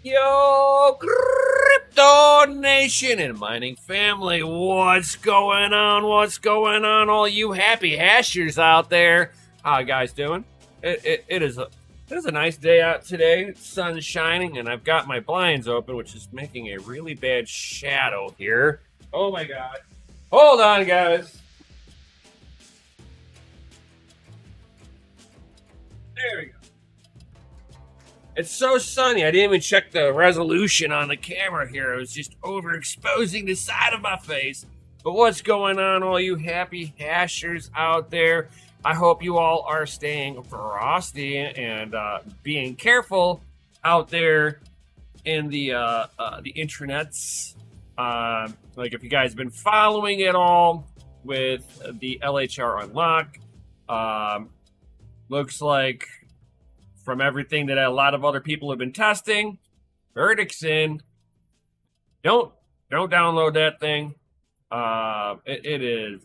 Yo, Crypto Nation and mining family, what's going on? What's going on, all you happy hashers out there? How you guys doing? It is a nice day out today. Sun's shining, and I've got my blinds open, which is making a really bad shadow here. Oh my god! Hold on, guys. There we go. It's so sunny. I didn't even check the resolution on the camera here. It was just overexposing the side of my face. But what's going on, all you happy hashers out there? I hope you all are staying frosty and being careful out there in the intranets. Like if you guys have been following it all with the LHR unlock, looks like from everything that a lot of other people have been testing, verdict's in. Don't download that thing. It is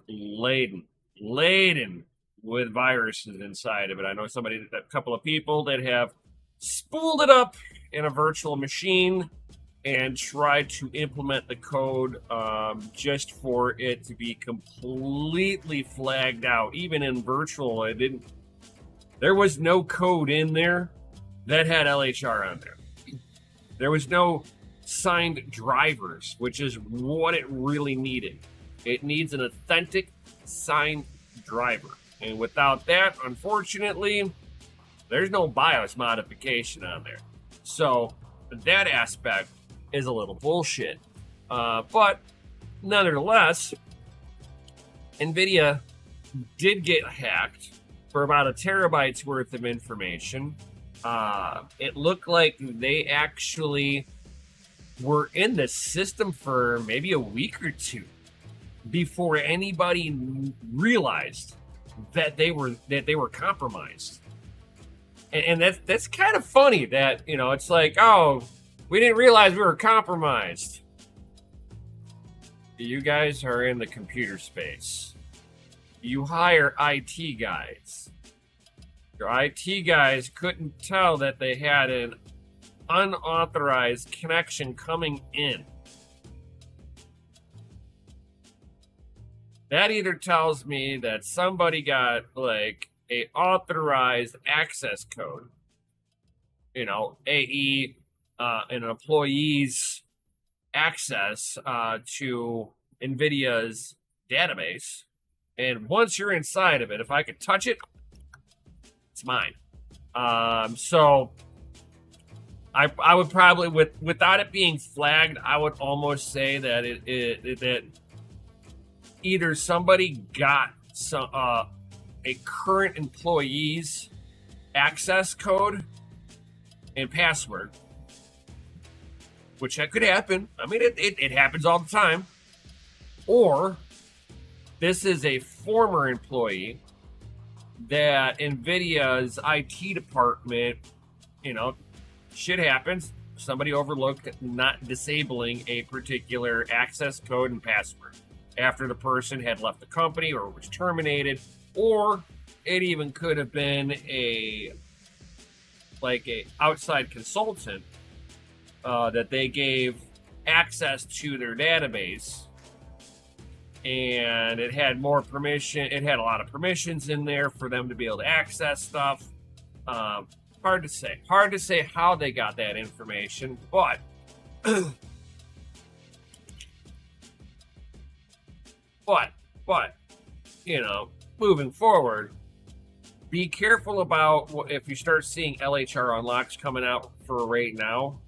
laden with viruses inside of it. I know a couple of people that have spooled it up in a virtual machine and tried to implement the code just for it to be completely flagged out. Even in virtual, it didn't. There was no code in there that had LHR on there. There was no signed drivers, which is what it really needed. It needs an authentic signed driver. And without that, unfortunately, there's no BIOS modification on there. So that aspect is a little bullshit. But nonetheless, NVIDIA did get hacked for about a terabyte's worth of information. It looked like they actually were in the system for maybe a week or two before anybody realized that they were compromised. And that's kind of funny that, it's like, oh, we didn't realize we were compromised. You guys are in the computer space. You hire IT guys. Your IT guys couldn't tell that they had an unauthorized connection coming in. That either tells me that somebody got like a authorized access code, AE, an employee's access to NVIDIA's database. And once you're inside of it, if I could touch it, it's mine. So I would probably, without it being flagged, I would almost say that that either somebody got a current employee's access code and password, which that could happen. I mean, it happens all the time. Or this is a former employee that NVIDIA's IT department, shit happens. Somebody overlooked not disabling a particular access code and password after the person had left the company or was terminated, or it even could have been a outside consultant that they gave access to their database, and it had more permission. It had a lot of permissions in there for them to be able to access stuff. Hard to say how they got that information, but moving forward, be careful about if you start seeing LHR unlocks coming out for right now.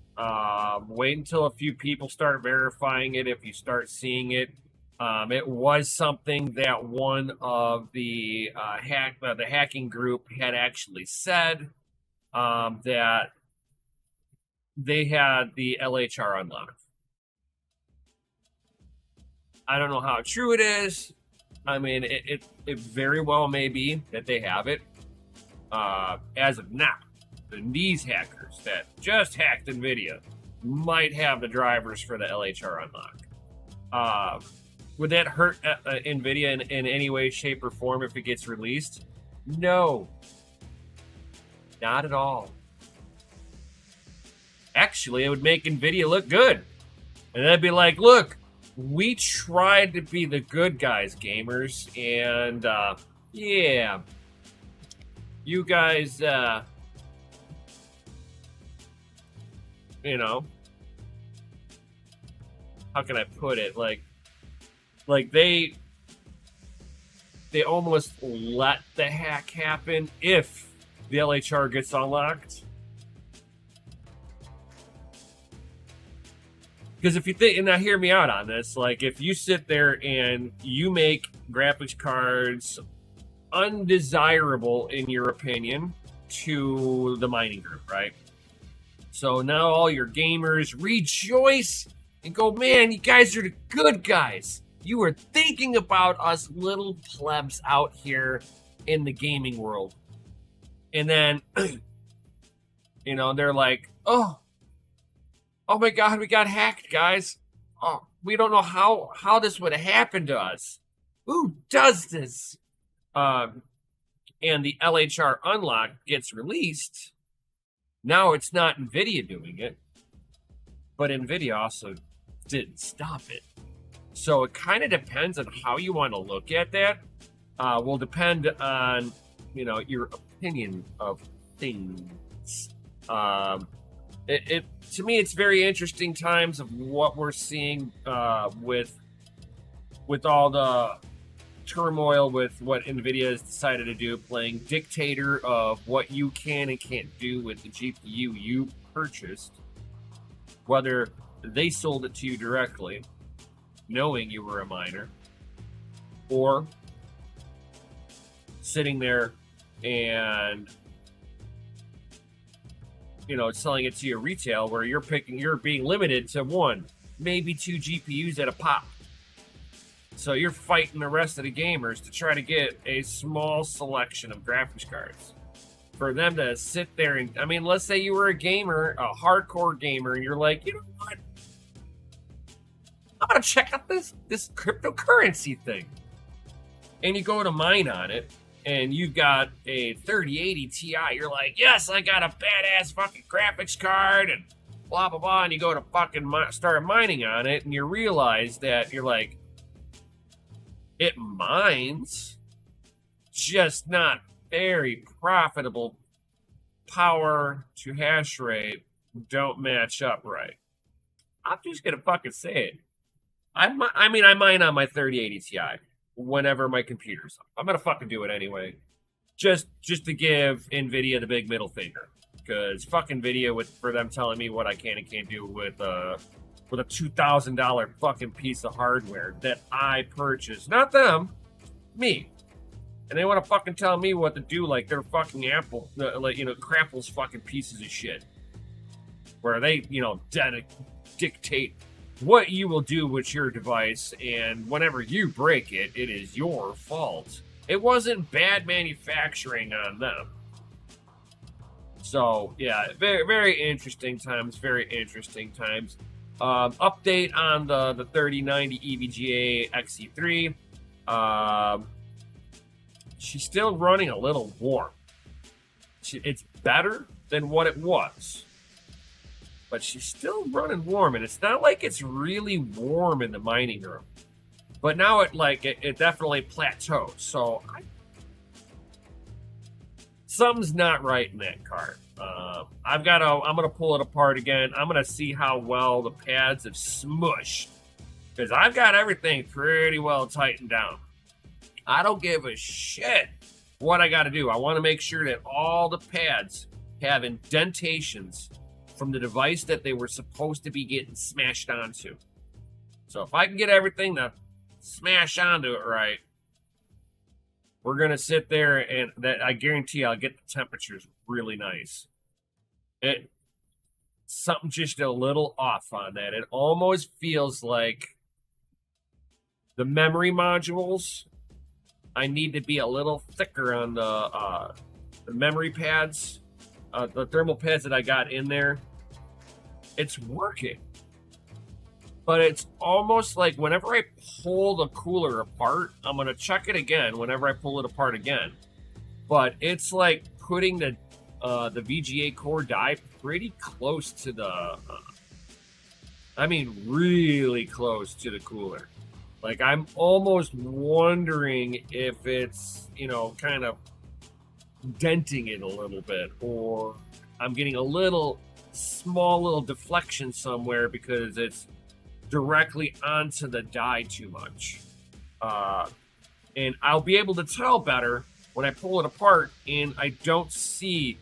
Wait until a few people start verifying it. If you start seeing it, it was something that one of the hacking group had actually said, that they had the LHR unlocked. I don't know how true it is. I mean, it very well may be that they have it. As of now, these hackers that just hacked NVIDIA might have the drivers for the LHR unlock. Would that hurt NVIDIA in any way, shape, or form if it gets released? No. Not at all. actually, it would make NVIDIA look good. And they'd be like, look, we tried to be the good guys, gamers, and yeah, you guys, you know, how can I put it? Like they almost let the hack happen if the LHR gets unlocked. Because if you think, and now hear me out on this, like if you sit there and you make graphics cards undesirable in your opinion to the mining group, right? So now all your gamers rejoice and go, man, you guys are the good guys. You are thinking about us little plebs out here in the gaming world. And then, you know, they're like, oh my God, we got hacked, guys. Oh, we don't know how this would have happened to us. Who does this? And the LHR unlock gets released. Now it's not NVIDIA doing it, but NVIDIA also didn't stop it. So it kind of depends on how you want to look at that. Will depend on, you know, your opinion of things. To me, it's very interesting times of what we're seeing with all the turmoil with what NVIDIA has decided to do, playing dictator of what you can and can't do with the GPU you purchased, whether they sold it to you directly, knowing you were a miner, or sitting there and, you know, selling it to you retail where you're being limited to one, maybe two GPUs at a pop. So you're fighting the rest of the gamers to try to get a small selection of graphics cards. For them to sit there and, I mean, let's say you were a gamer, a hardcore gamer, and you're like, you know what? I'm gonna check out this cryptocurrency thing. And you go to mine on it, and you've got a 3080 Ti. You're like, yes, I got a badass fucking graphics card, and blah, blah, blah. And you go to fucking start mining on it, and you realize that you're like, it mines, just not very profitable. Power to hash rate don't match up right. I'm just gonna fucking say it. I mine on my 3080 Ti whenever my computer's up. I'm gonna fucking do it anyway, just to give NVIDIA the big middle finger, because fucking NVIDIA for them telling me what I can and can't do with a $2,000 fucking piece of hardware that I purchased, not them, me. And they want to fucking tell me what to do like they're fucking Apple, like, you know, Crapple's fucking pieces of shit, where they, you know, dictate what you will do with your device, and whenever you break it, it is your fault. It wasn't bad manufacturing on them. So, yeah, very, very interesting times, very interesting times. Update on the 3090 EVGA XE3. She's still running a little warm. It's better than what it was, but she's still running warm, and it's not like it's really warm in the mining room. But now it definitely plateaus. So something's not right in that card. I'm gonna pull it apart again. I'm gonna see how well the pads have smushed, because I've got everything pretty well tightened down. I don't give a shit what I got to do. I want to make sure that all the pads have indentations from the device that they were supposed to be getting smashed onto. So if I can get everything to smash onto it right, we're gonna sit there, and that I guarantee I'll get the temperatures really nice. Something just a little off on that. It almost feels like the memory modules, I need to be a little thicker on the memory pads, the thermal pads that I got in there. It's working, but it's almost like whenever I pull the cooler apart, I'm gonna check it again whenever I pull it apart again. But it's like putting the the VGA core die pretty close to the, really close to the cooler. Like, I'm almost wondering if it's, kind of denting it a little bit, or I'm getting a small little deflection somewhere because it's directly onto the die too much. And I'll be able to tell better when I pull it apart and I don't see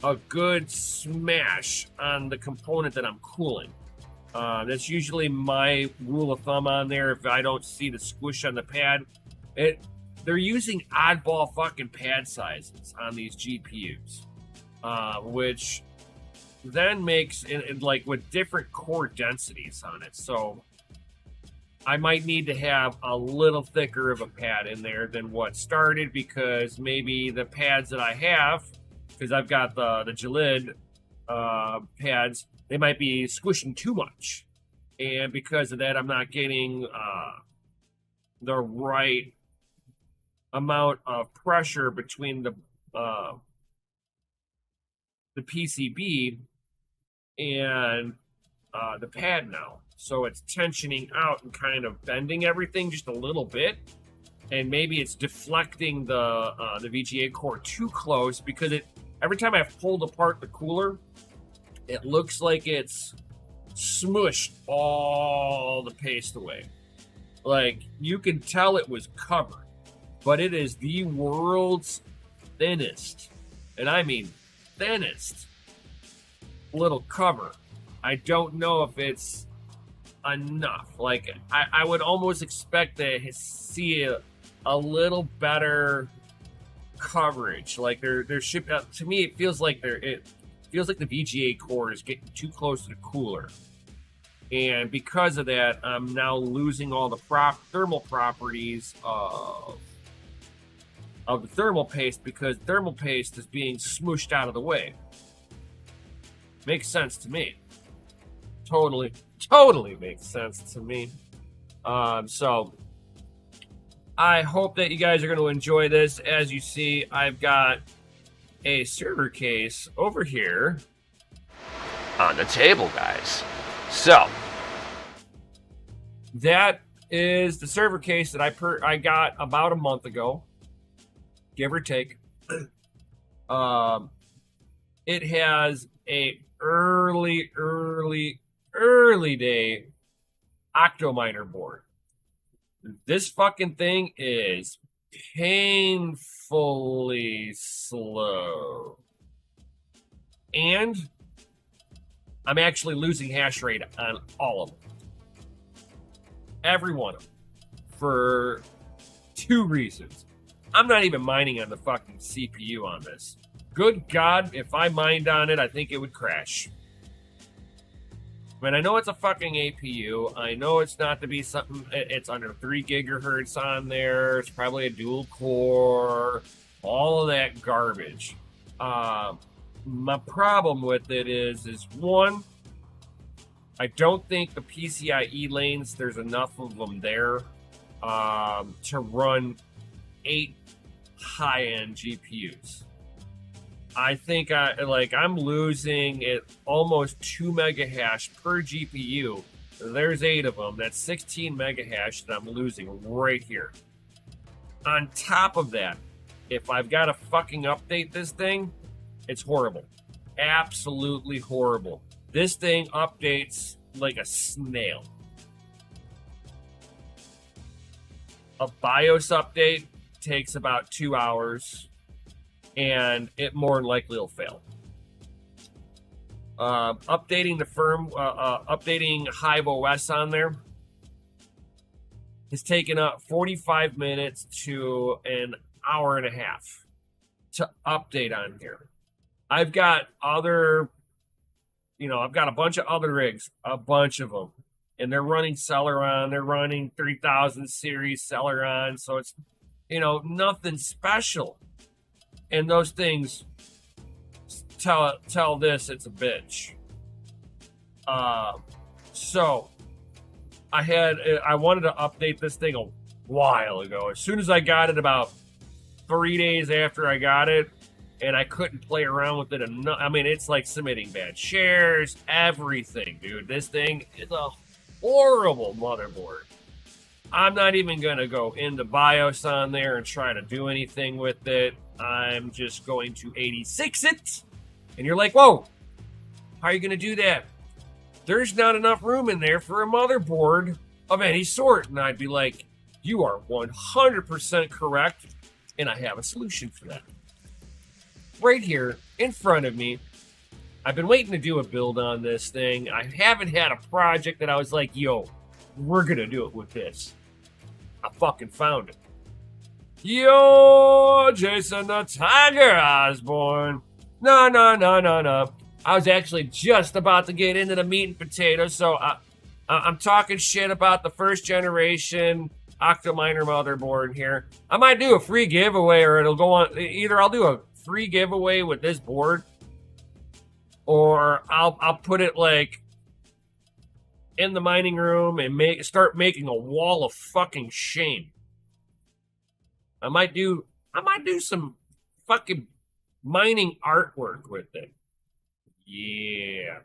a good smash on the component that I'm cooling. That's usually my rule of thumb on there. If I don't see the squish on the pad, they're using oddball fucking pad sizes on these GPUs, which then makes it like with different core densities on it. So I might need to have a little thicker of a pad in there than what started, because maybe the pads that I have, because I've got the Jalid pads, they might be squishing too much. And because of that, I'm not getting the right amount of pressure between the PCB and the pad now. So it's tensioning out and kind of bending everything just a little bit. And maybe it's deflecting the VGA core too close, because every time I've pulled apart the cooler, it looks like it's smushed all the paste away. Like, you can tell it was covered, but it is the world's thinnest, and I mean thinnest, little cover. I don't know if it's enough. Like, I would almost expect to see a little better coverage. Like, they're shipped out. To me, it feels like the VGA core is getting too close to the cooler. And because of that, I'm now losing all the thermal properties of the thermal paste, because thermal paste is being smooshed out of the way. Makes sense to me. Totally makes sense to me. So I hope that you guys are going to enjoy this. As you see, I've got a server case over here on the table, guys. So that is the server case that I got about a month ago, give or take. It has a early day Octo miner board. This fucking thing is painfully slow. And I'm actually losing hash rate on all of them. Every one of them. For 2 reasons. I'm not even mining on the fucking CPU on this. Good God, if I mined on it, I think it would crash. I mean, I know it's a fucking APU. I know it's not to be something. It's under 3 gigahertz on there. It's probably a dual core. All of that garbage. My problem with it is one, I don't think the PCIe lanes, there's enough of them there to run 8 high-end GPUs. I think I'm losing it almost 2 mega hash per GPU. There's 8 of them. That's 16 mega hash that I'm losing right here. On top of that, if I've got to fucking update this thing, it's horrible. Absolutely horrible. This thing updates like a snail. A BIOS update takes about 2 hours, and it more than likely will fail. Updating updating Hive OS on there has taken up 45 minutes to an hour and a half to update on here. I've got I've got a bunch of other rigs, a bunch of them, and they're running Celeron. They're running 3000 series Celeron, so it's, nothing special. And those things tell this it's a bitch. So I wanted to update this thing a while ago. As soon as I got it, about 3 days after I got it, and I couldn't play around with it enough. I mean, it's like submitting bad shares, everything, dude. This thing is a horrible motherboard. I'm not even going to go into BIOS on there and try to do anything with it. I'm just going to 86 it. And you're like, whoa, how are you going to do that? There's not enough room in there for a motherboard of any sort. And I'd be like, you are 100% correct, and I have a solution for that. Right here in front of me, I've been waiting to do a build on this thing. I haven't had a project that I was like, yo, we're going to do it with this. I fucking found it. Yo, Jason the Tiger Osborne. No. I was actually just about to get into the meat and potatoes, so I'm talking shit about the first generation Octo Miner motherboard here. I might do a free giveaway, or it'll go on. Either I'll do a free giveaway with this board, or I'll put it like in the mining room and start making a wall of fucking shame. I might do some fucking mining artwork with it. Yeah.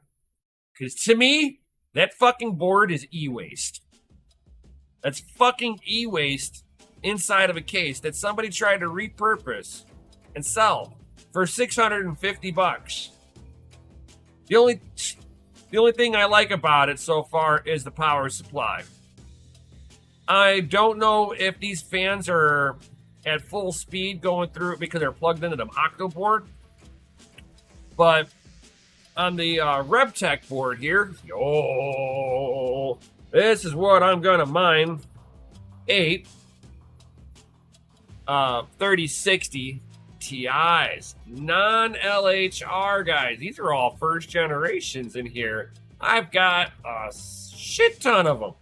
Because to me, that fucking board is e-waste. That's fucking e-waste inside of a case that somebody tried to repurpose and sell for $650. The only thing I like about it so far is the power supply. I don't know if these fans are at full speed going through it because they're plugged into the Octo board. But on the RevTech board here, this is what I'm going to mine. 8 3060 TIs, non-LHR guys. These are all first generations in here. I've got a shit ton of them.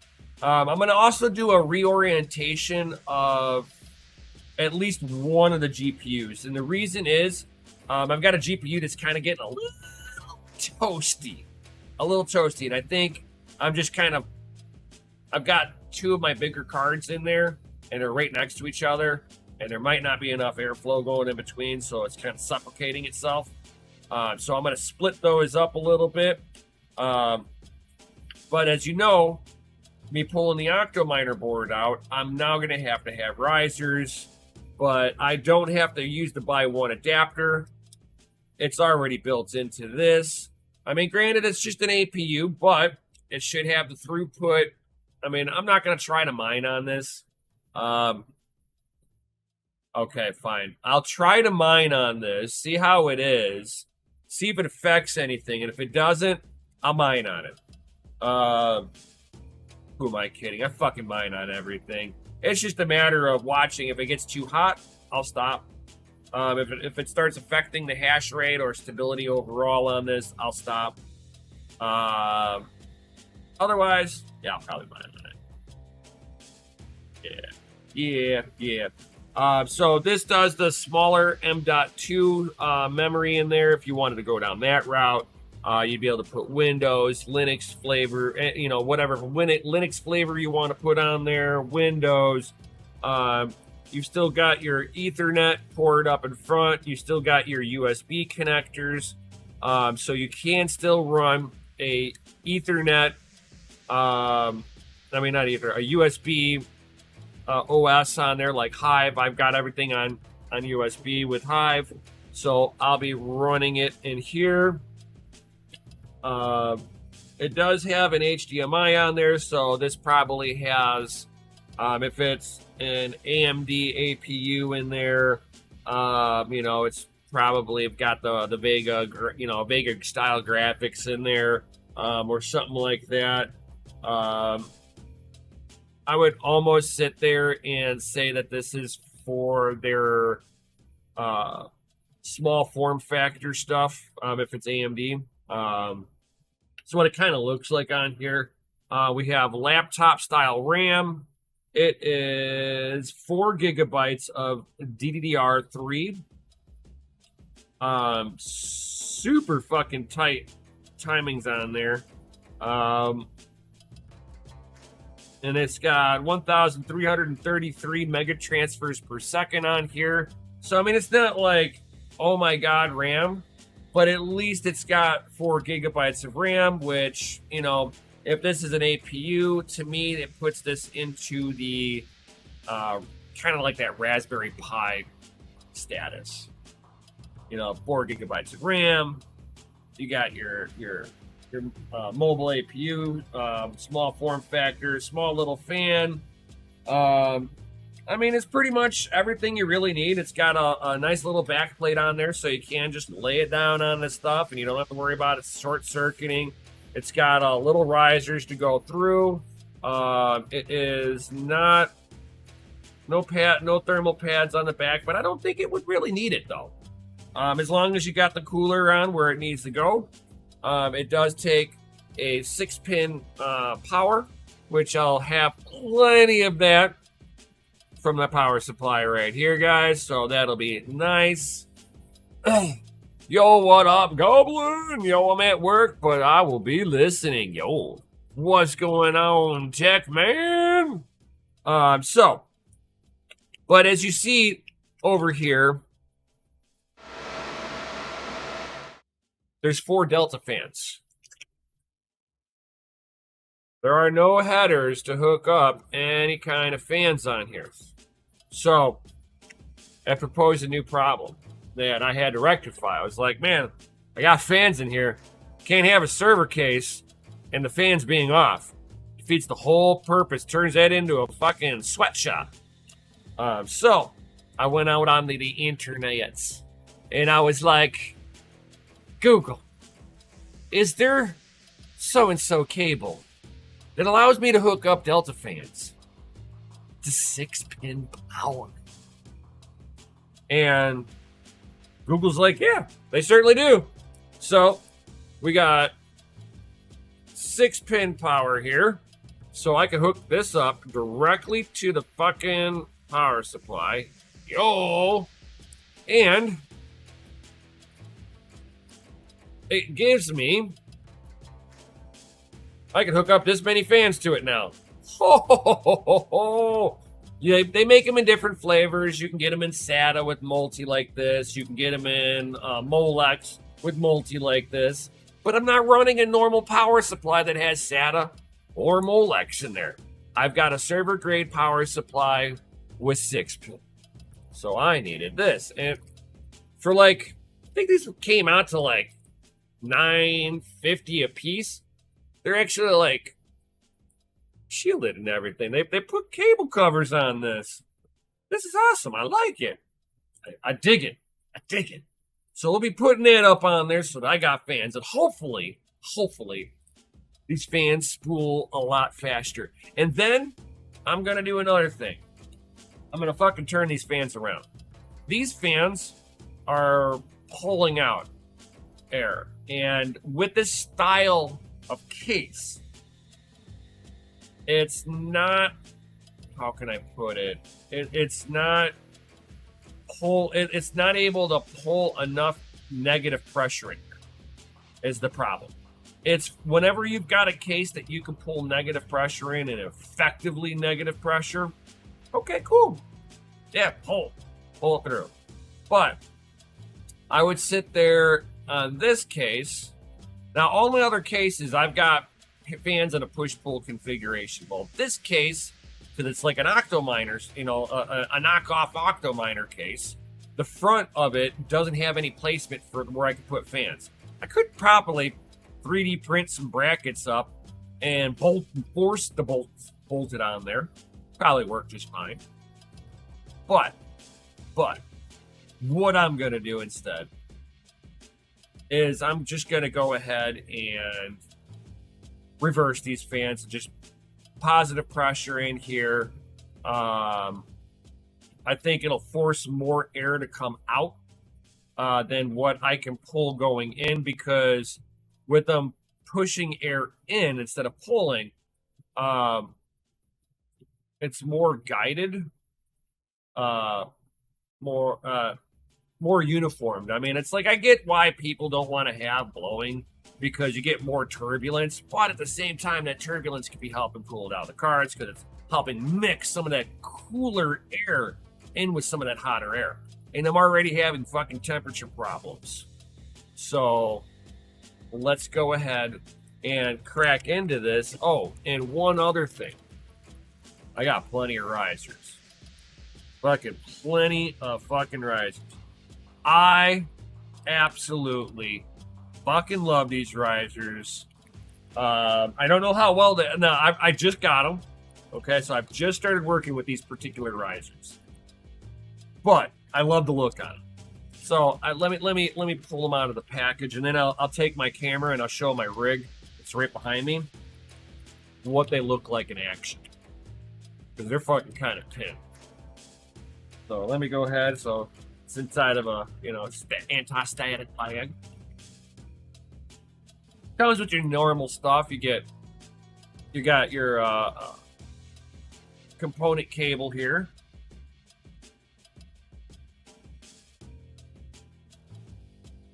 I'm going to also do a reorientation of at least one of the GPUs. And the reason is I've got a GPU that's kind of getting a little toasty. And I think I'm just I've got 2 of my bigger cards in there, and they're right next to each other. And there might not be enough airflow going in between, so it's kind of suffocating itself. So I'm going to split those up a little bit. But as you know, me pulling the Octo Miner board out, I'm now going to have risers. But I don't have to use the buy one adapter. It's already built into this. I mean, granted, it's just an APU, but it should have the throughput. I mean, I'm not going to try to mine on this. Okay, fine. I'll try to mine on this, see how it is, see if it affects anything, and if it doesn't, I'll mine on it. Who am I kidding? I fucking mine on everything. It's just a matter of watching. If it gets too hot, I'll stop. If it starts affecting the hash rate or stability overall on this, I'll stop. Otherwise, yeah, I'll probably mine on it. Yeah. So this does the smaller M.2 memory in there. If you wanted to go down that route, you'd be able to put Windows, Linux flavor, whatever Linux flavor you want to put on there. Windows. You've still got your Ethernet port up in front. You still got your USB connectors. So you can still run a Ethernet. Not Ethernet, a USB. OS on there like Hive. I've got everything on USB with Hive, so I'll be running it in here. It does have an HDMI on there, so this probably has, if it's an AMD APU in there, it's probably got the Vega, Vega style graphics in there, or something like that. I would almost sit there and say that this is for their small form factor stuff, if it's AMD. So what it kind of looks like on here, we have laptop style RAM. It is 4 gigabytes of DDR3. Super fucking tight timings on there. And it's got 1,333 mega transfers per second on here. So, I mean, it's not like oh my God, RAM. But at least it's got 4 gigabytes of RAM, which, you know, if this is an APU, to me, it puts this into the kind of like that Raspberry Pi status. You know, 4 gigabytes of RAM. You got your mobile APU, small form factor, small little fan. I mean, it's pretty much everything you really need. It's got a nice little back plate on there, so you can just lay it down on this stuff, and you don't have to worry about it short circuiting. It's got little risers to go through. It is no thermal pads on the back, but I don't think it would really need it though. As long as you got the cooler on where it needs to go. It does take a 6-pin power, which I'll have plenty of that from the power supply right here, guys. So that'll be nice. Yo, what up, Goblin? Yo, I'm at work, but I will be listening. Yo, what's going on, tech man? But as you see over here, there's 4 Delta fans. There are no headers to hook up any kind of fans on here. So, I proposed a new problem that I had to rectify. I was like, man, I got fans in here. Can't have a server case and the fans being off. Defeats the whole purpose. Turns that into a fucking sweatshop. So, I went out on the internets and I was like, Google, is there so-and-so cable that allows me to hook up Delta fans to 6-pin power? And Google's like, yeah, they certainly do. So we got 6-pin power here. So I can hook this up directly to the fucking power supply. Yo! And it gives me, I can hook up this many fans to it now. Yeah, they make them in different flavors. You can get them in SATA with multi like this. You can get them in Molex with multi like this. But I'm not running a normal power supply that has SATA or Molex in there. I've got a server grade power supply with 6-pin. So I needed this. And for like, I think these came out to like $9.50 a piece. They're actually like shielded and everything. They put cable covers on this. This is awesome. I like it. I dig it. I dig it. So we'll be putting that up on there so that I got fans. And hopefully, these fans spool a lot faster. And then I'm going to do another thing. I'm going to fucking turn these fans around. These fans are pulling out air. And with this style of case, it's not, how can I put it? It's not able to pull enough negative pressure in here is the problem. It's whenever you've got a case that you can pull negative pressure in and effectively negative pressure, okay, cool. Yeah, pull it through. But I would sit there on this case. Now, all my other cases, I've got fans in a push-pull configuration. Well, this case, because it's like an Octo miner, you know, a knockoff Octo miner case, the front of it doesn't have any placement for where I could put fans. I could probably 3D print some brackets up and force the bolts bolted on there. Probably work just fine. But what I'm going to do instead is I'm just going to go ahead and reverse these fans and just positive pressure in here. I think it'll force more air to come out than what I can pull going in, because with them pushing air in instead of pulling, it's more guided, more uniformed. I mean, it's like, I get why people don't want to have blowing, because you get more turbulence, but at the same time, that turbulence could be helping cool down the cards because it's helping mix some of that cooler air in with some of that hotter air. and I'm already having fucking temperature problems. So let's go ahead and crack into this. Oh, and one other thing. I got plenty of risers. Fucking plenty of fucking risers. I absolutely fucking love these risers. I don't know how well they. No, I just got them. Okay, so I've just started working with these particular risers, but I love the look on them. So let me pull them out of the package, and then I'll take my camera and I'll show my rig. It's right behind me. What they look like in action, because they're fucking kind of tin. So let me go ahead. So it's inside of a anti-static bag. Comes with your normal stuff. You got your component cable here.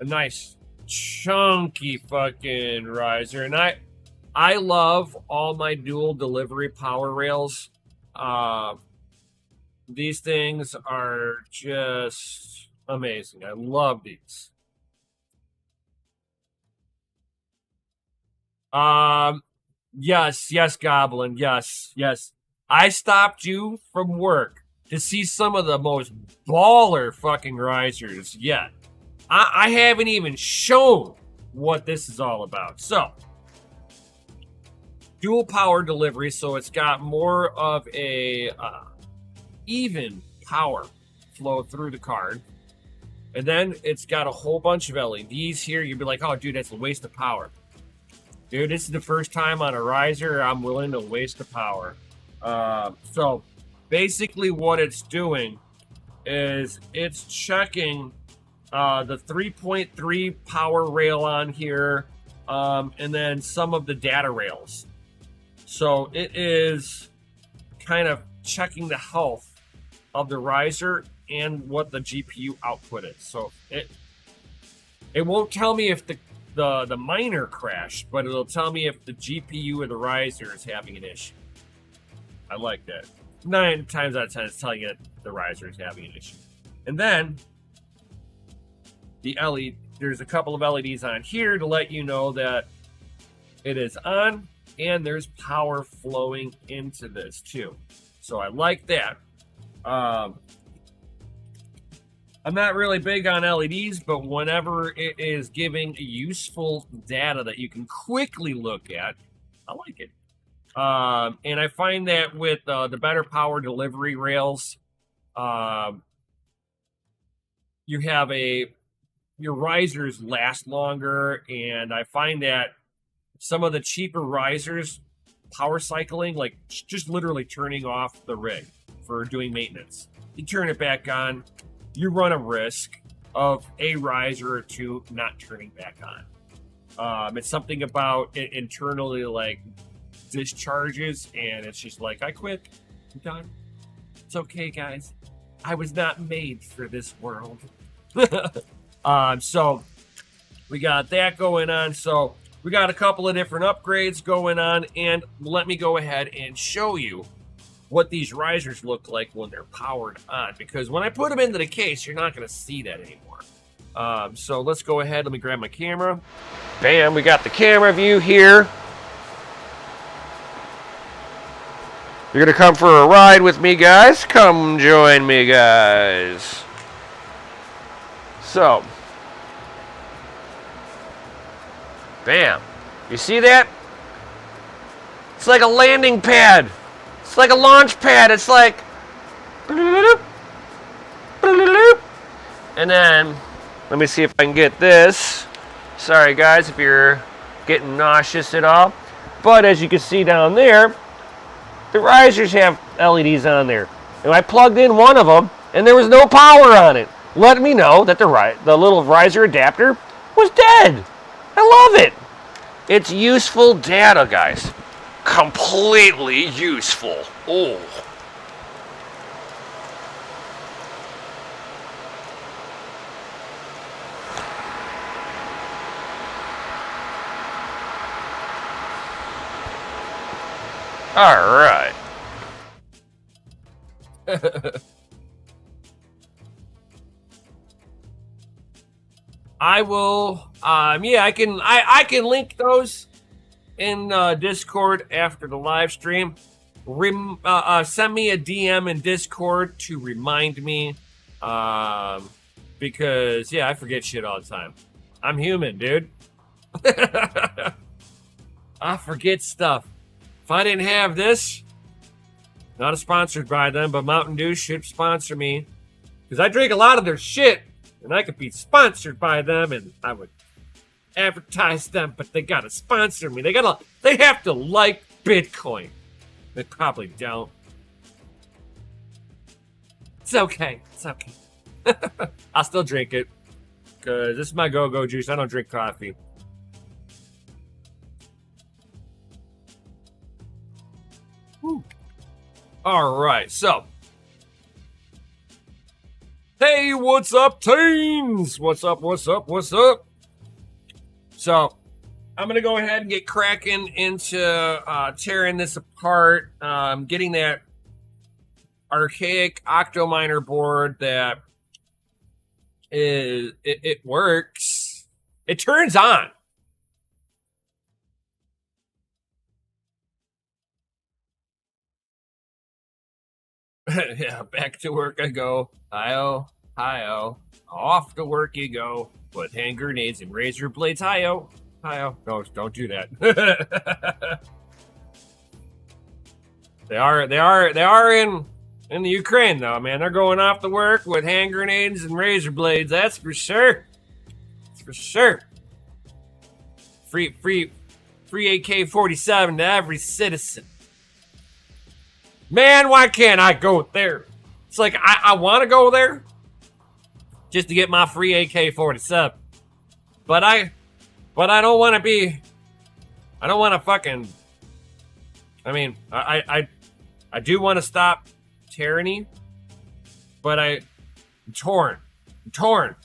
A nice chunky fucking riser, and I love all my dual delivery power rails. These things are just amazing. I love these. Yes, Goblin. Yes. I stopped you from work to see some of the most baller fucking risers yet. I haven't even shown what this is all about. So, dual power delivery, so it's got more of a even power flow through the card. And then it's got a whole bunch of LEDs here. You'd be like, oh, dude, that's a waste of power. Dude, this is the first time on a riser I'm willing to waste the power. So basically what it's doing is it's checking the 3.3 power rail on here, and then some of the data rails. So it is kind of checking the health of the riser and what the GPU output is. So it won't tell me if the miner crashed, but it'll tell me if the GPU or the riser is having an issue. I like that. 9 times out of 10, it's telling you that the riser is having an issue. And then the LED, there's a couple of LEDs on here to let you know that it is on, and there's power flowing into this too. So I like that. I'm not really big on LEDs, but whenever it is giving useful data that you can quickly look at, I like it. And I find that with the better power delivery rails, you have your risers last longer, and I find that some of the cheaper risers, power cycling, like just literally turning off the rig for doing maintenance. You turn it back on, you run a risk of a riser or two not turning back on. It's something about it internally, like discharges, and it's just like, I quit, I'm done. It's okay, guys. I was not made for this world. So we got that going on. So we got a couple of different upgrades going on, and let me go ahead and show you what these risers look like when they're powered on, because when I put them into the case, you're not going to see that anymore. So let's go ahead. Let me grab my camera. Bam, we got the camera view here. You're going to come for a ride with me, guys? Come join me, guys. So, bam. You see that? It's like a landing pad. It's like a launch pad. It's like, and then, let me see if I can get this. Sorry guys if you're getting nauseous at all. But as you can see down there, the risers have LEDs on there. And I plugged in one of them, and there was no power on it. Let me know that the little riser adapter was dead. I love it. It's useful data, guys. Completely useful. Oh. All right. I will. Yeah, I can link those in Discord after the live stream. Send me a DM in Discord to remind me. Because yeah, I forget shit all the time. I'm human, dude. I forget stuff. If I didn't have this, not sponsored by them, but Mountain Dew should sponsor me. Because I drink a lot of their shit, and I could be sponsored by them, and I would advertise them, but they gotta sponsor me. They have to like Bitcoin. They probably don't. It's okay. It's okay. I'll still drink it. Because this is my go-go juice. I don't drink coffee. Whew. All right, so. Hey, what's up, teens? What's up, what's up, what's up? So, I'm going to go ahead and get cracking into tearing this apart. Getting that archaic Octo miner board that it works. It turns on. Yeah, back to work I go. Hi-oh, hi-oh. Off to work you go. With hand grenades and razor blades. Hi-oh, hi-oh. No, don't do that. They are in the Ukraine though, man. They're going off to work with hand grenades and razor blades. That's for sure. That's for sure. Free AK-47 to every citizen. Man, why can't I go there? It's like I want to go there just to get my free AK-47, but I don't want to be. I don't want to fucking. I mean, I do want to stop tyranny, but I'm torn. I'm torn.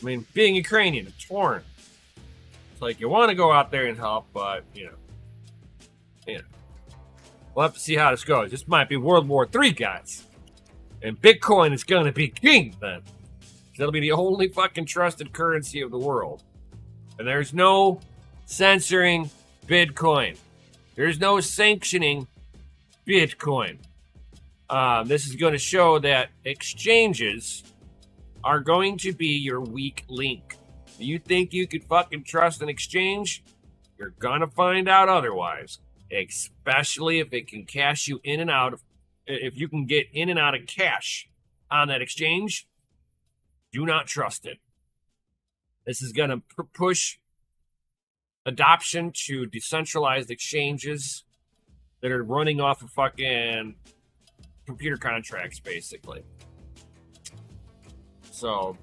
I mean, being Ukrainian, I'm torn. It's like you want to go out there and help, but you know. We'll have to see how this goes. This might be World War III, guys. And Bitcoin is going to be king then. It'll be the only fucking trusted currency of the world. And there's no censoring Bitcoin. There's no sanctioning Bitcoin. This is going to show that exchanges are going to be your weak link. You think you could fucking trust an exchange? You're going to find out otherwise. Especially if it can cash you in and out of, if you can get in and out of cash on that exchange, do not trust it. This is going to push adoption to decentralized exchanges that are running off of fucking computer contracts, basically. So,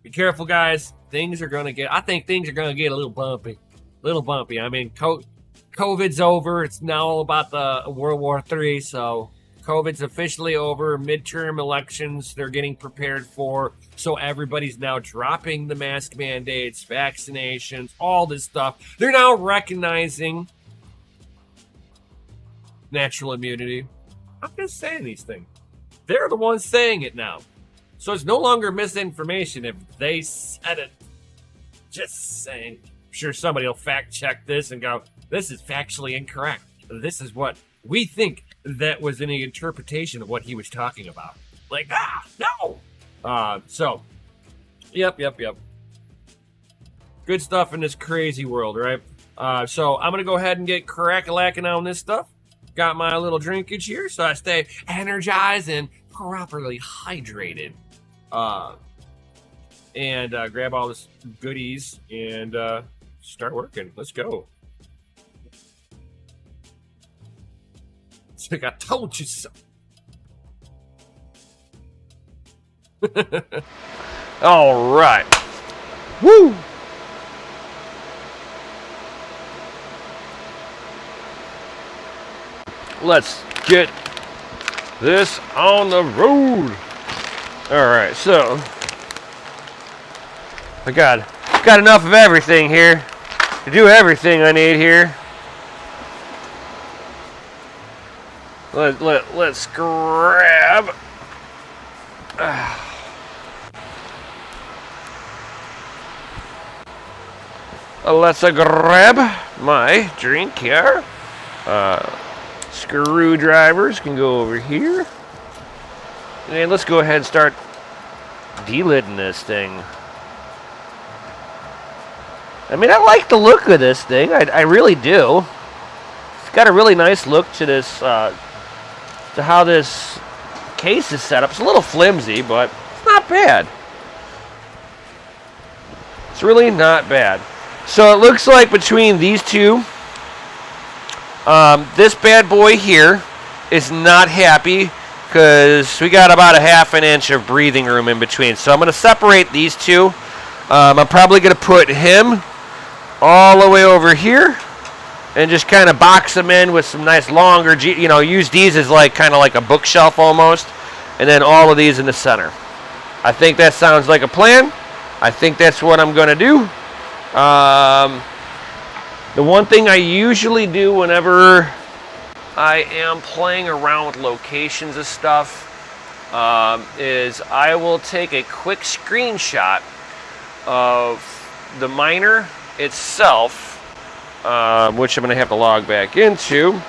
be careful, guys. Things are going to get, I think things are going to get a little bumpy. I mean, COVID's over. It's now all about the World War III. So COVID's officially over. Midterm elections they're getting prepared for. So everybody's now dropping the mask mandates, vaccinations, all this stuff. They're now recognizing natural immunity. I'm just saying these things. They're the ones saying it now. So it's no longer misinformation if they said it. Just saying. I'm sure somebody will fact check this and go, this is factually incorrect. This is what we think that was any interpretation of what he was talking about. Like, no! So, yep. Good stuff in this crazy world, right? So I'm going to go ahead and get crack-a-lacking on this stuff. Got my little drinkage here, so I stay energized and properly hydrated. And grab all this goodies and start working. Let's go. It's like I told you so. All right. Woo! Let's get this on the road. All right, so I got enough of everything here to do everything I need here. Let's grab. let's grab my drink here. Screwdrivers can go over here. And let's go ahead and start delidding this thing. I mean, I like the look of this thing. I really do. It's got a really nice look to this, to how this case is set up. It's a little flimsy, but it's not bad. It's really not bad. So it looks like between these two, this bad boy here is not happy because we got about a ½ inch of breathing room in between. So I'm going to separate these two. I'm probably going to put him all the way over here and just kind of box them in with some nice longer, use these as kind of like a bookshelf almost, and then all of these in the center. I think that sounds like a plan. I think that's what I'm going to do. The one thing I usually do whenever I am playing around with locations of stuff is I will take a quick screenshot of the miner itself, which I'm going to have to log back into,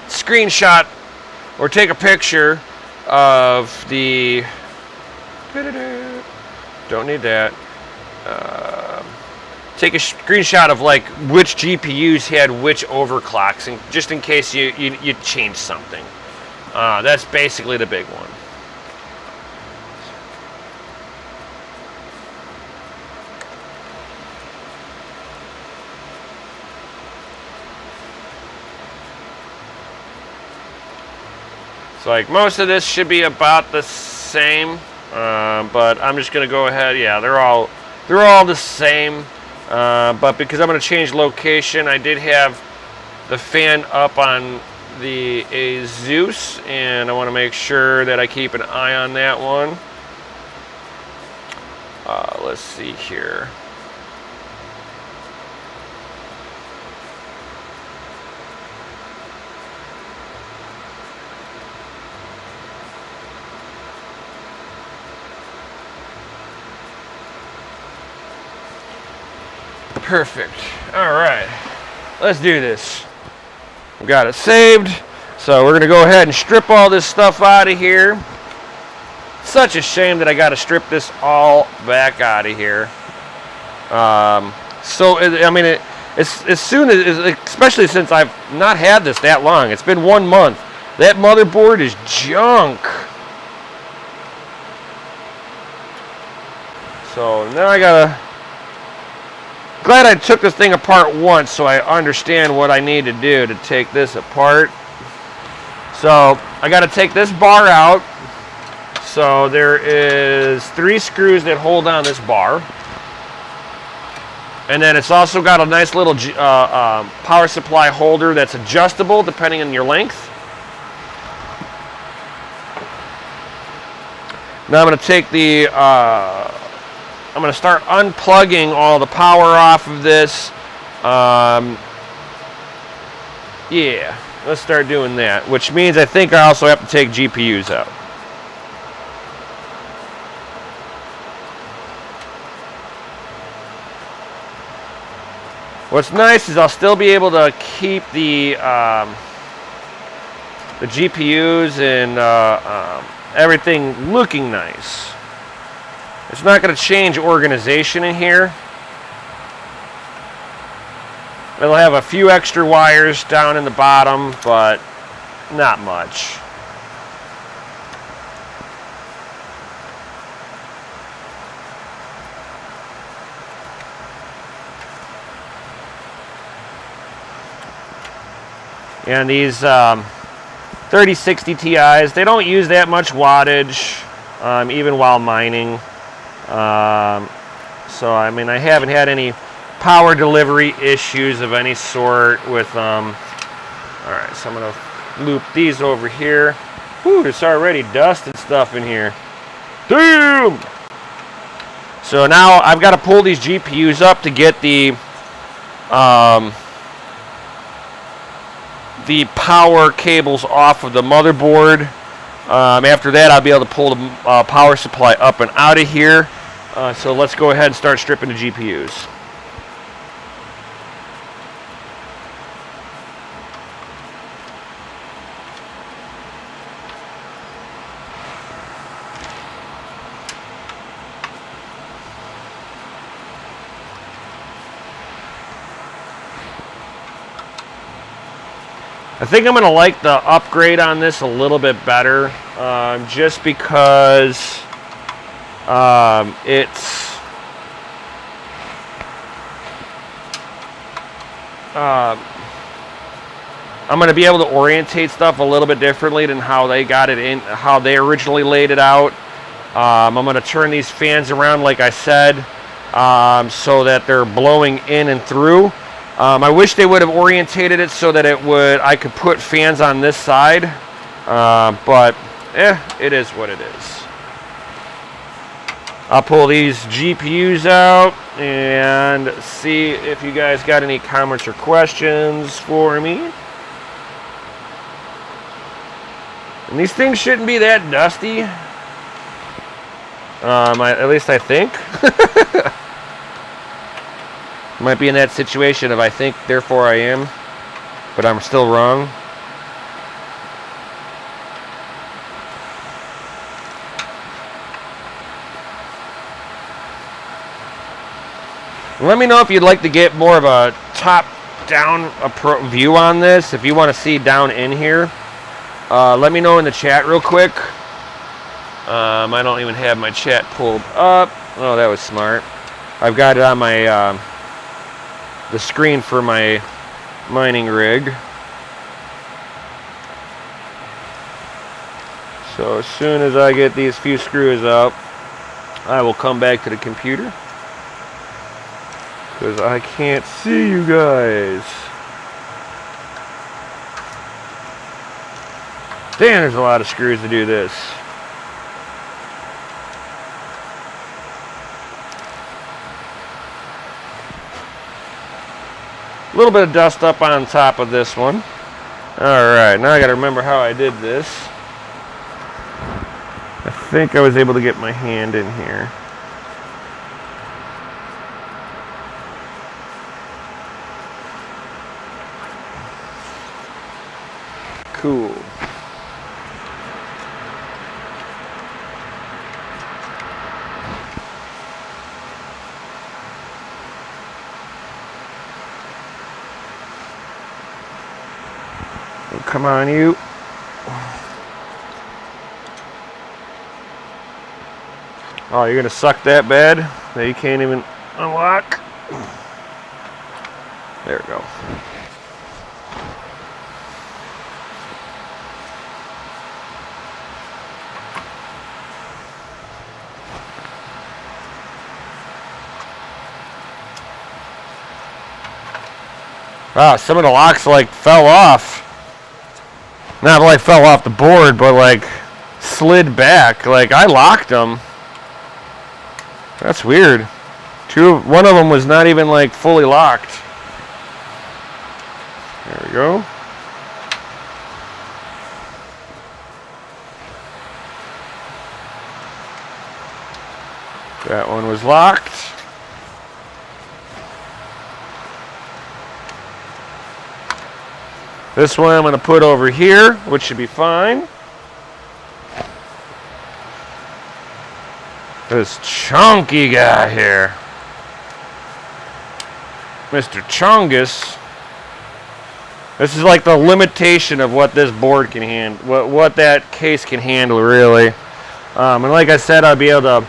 screenshot or take a picture of the, don't need that, take a screenshot of which GPUs had which overclocks, and just in case you change something. That's basically the big one. So most of this should be about the same, but I'm just gonna go ahead. Yeah, they're all the same. But because I'm gonna change location, I did have the fan up on the Zeus, and I want to make sure that I keep an eye on that one. Let's see here. Perfect. All right, let's do this. We've got it saved, so we're gonna go ahead and strip all this stuff out of here. Such a shame that I got to strip this all back out of here. As soon as, especially since I've not had this that long, it's been 1 month. That motherboard is junk. So now I gotta. Glad I took this thing apart once so I understand what I need to do to take this apart. So I got to take this bar out. So there is 3 screws that hold on this bar. And then it's also got a nice little power supply holder that's adjustable depending on your length. Now I'm going to take the... I'm going to start unplugging all the power off of this. Yeah, let's start doing that, which means I think I also have to take GPUs out. What's nice is I'll still be able to keep the GPUs and everything looking nice. It's not going to change organization in here. It'll have a few extra wires down in the bottom, but not much. And these 3060 Ti's, they don't use that much wattage, even while mining. So I mean, I haven't had any power delivery issues of any sort with them. Alright, so I'm going to loop these over here. Whew, there's already dust and stuff in here. Damn! So now I've got to pull these GPUs up to get the power cables off of the motherboard. After that, I'll be able to pull the power supply up and out of here. So let's go ahead and start stripping the GPUs. I think I'm going to like the upgrade on this a little bit better, just because it's I'm going to be able to orientate stuff a little bit differently than how they got it in, how they originally laid it out. I'm going to turn these fans around, like I said, so that they're blowing in and through. I wish they would have orientated it so that I could put fans on this side, but it is what it is. I'll pull these GPUs out and see if you guys got any comments or questions for me. And these things shouldn't be that dusty, at least I think. Might be in that situation of I think, therefore I am, but I'm still wrong. Let me know if you'd like to get more of a top-down view on this. If you want to see down in here, let me know in the chat real quick. I don't even have my chat pulled up. Oh, that was smart. I've got it on my the screen for my mining rig. So as soon as I get these few screws up, I will come back to the computer because I can't see you guys. Damn, there's a lot of screws to do this. A little bit of dust up on top of this one. Alright, now I gotta remember how I did this. I think I was able to get my hand in here. Cool. Come on, you. Oh, you're gonna suck that bad that you can't even unlock? There we go. Wow, some of the locks like fell off. Not like fell off the board, but like slid back. Like I locked them. That's weird. One of them was not even like fully locked. There we go. That one was locked. This one I'm going to put over here, which should be fine. This chunky guy here, Mr. Chungus. This is like the limitation of what this board can handle, what that case can handle, really. And like I said, I'll be able to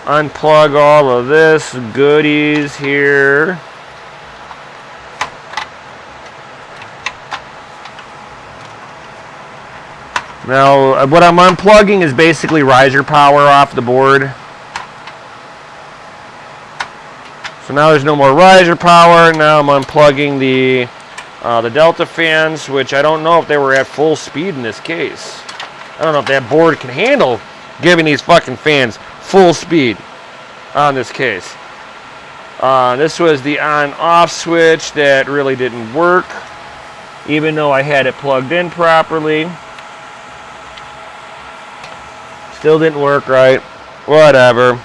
unplug all of this goodies here. Now, what I'm unplugging is basically riser power off the board. So now there's no more riser power. Now I'm unplugging the Delta fans, which I don't know if they were at full speed in this case. I don't know if that board can handle giving these fucking fans full speed on this case. This was the on-off switch that really didn't work, even though I had it plugged in properly. Still didn't work right. Whatever.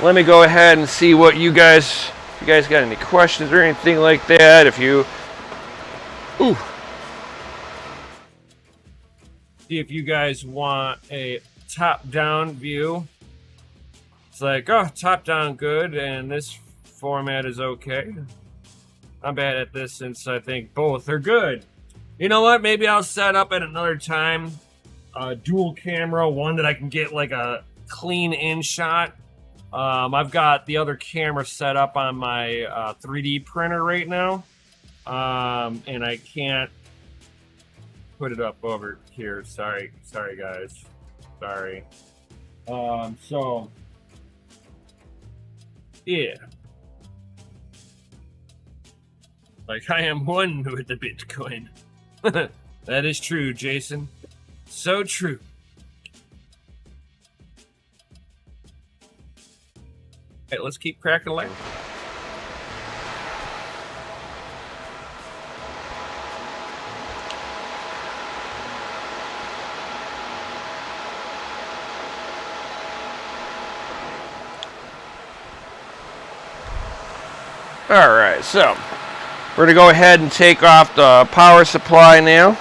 Let me go ahead and see what you guys got any questions or anything like that. If you See if you guys want a top-down view. It's like, oh, top-down good, and this format is okay. I'm bad at this since I think both are good. You know what? Maybe I'll set up at another time a dual camera, one that I can get like a clean in shot. I've got the other camera set up on my 3D printer right now, and I can't put it up over here. Sorry guys. Sorry. So yeah. Like I am one with the Bitcoin. That is true, Jason. So true. All right, let's keep cracking light. All right, so we're going to go ahead and take off the power supply now.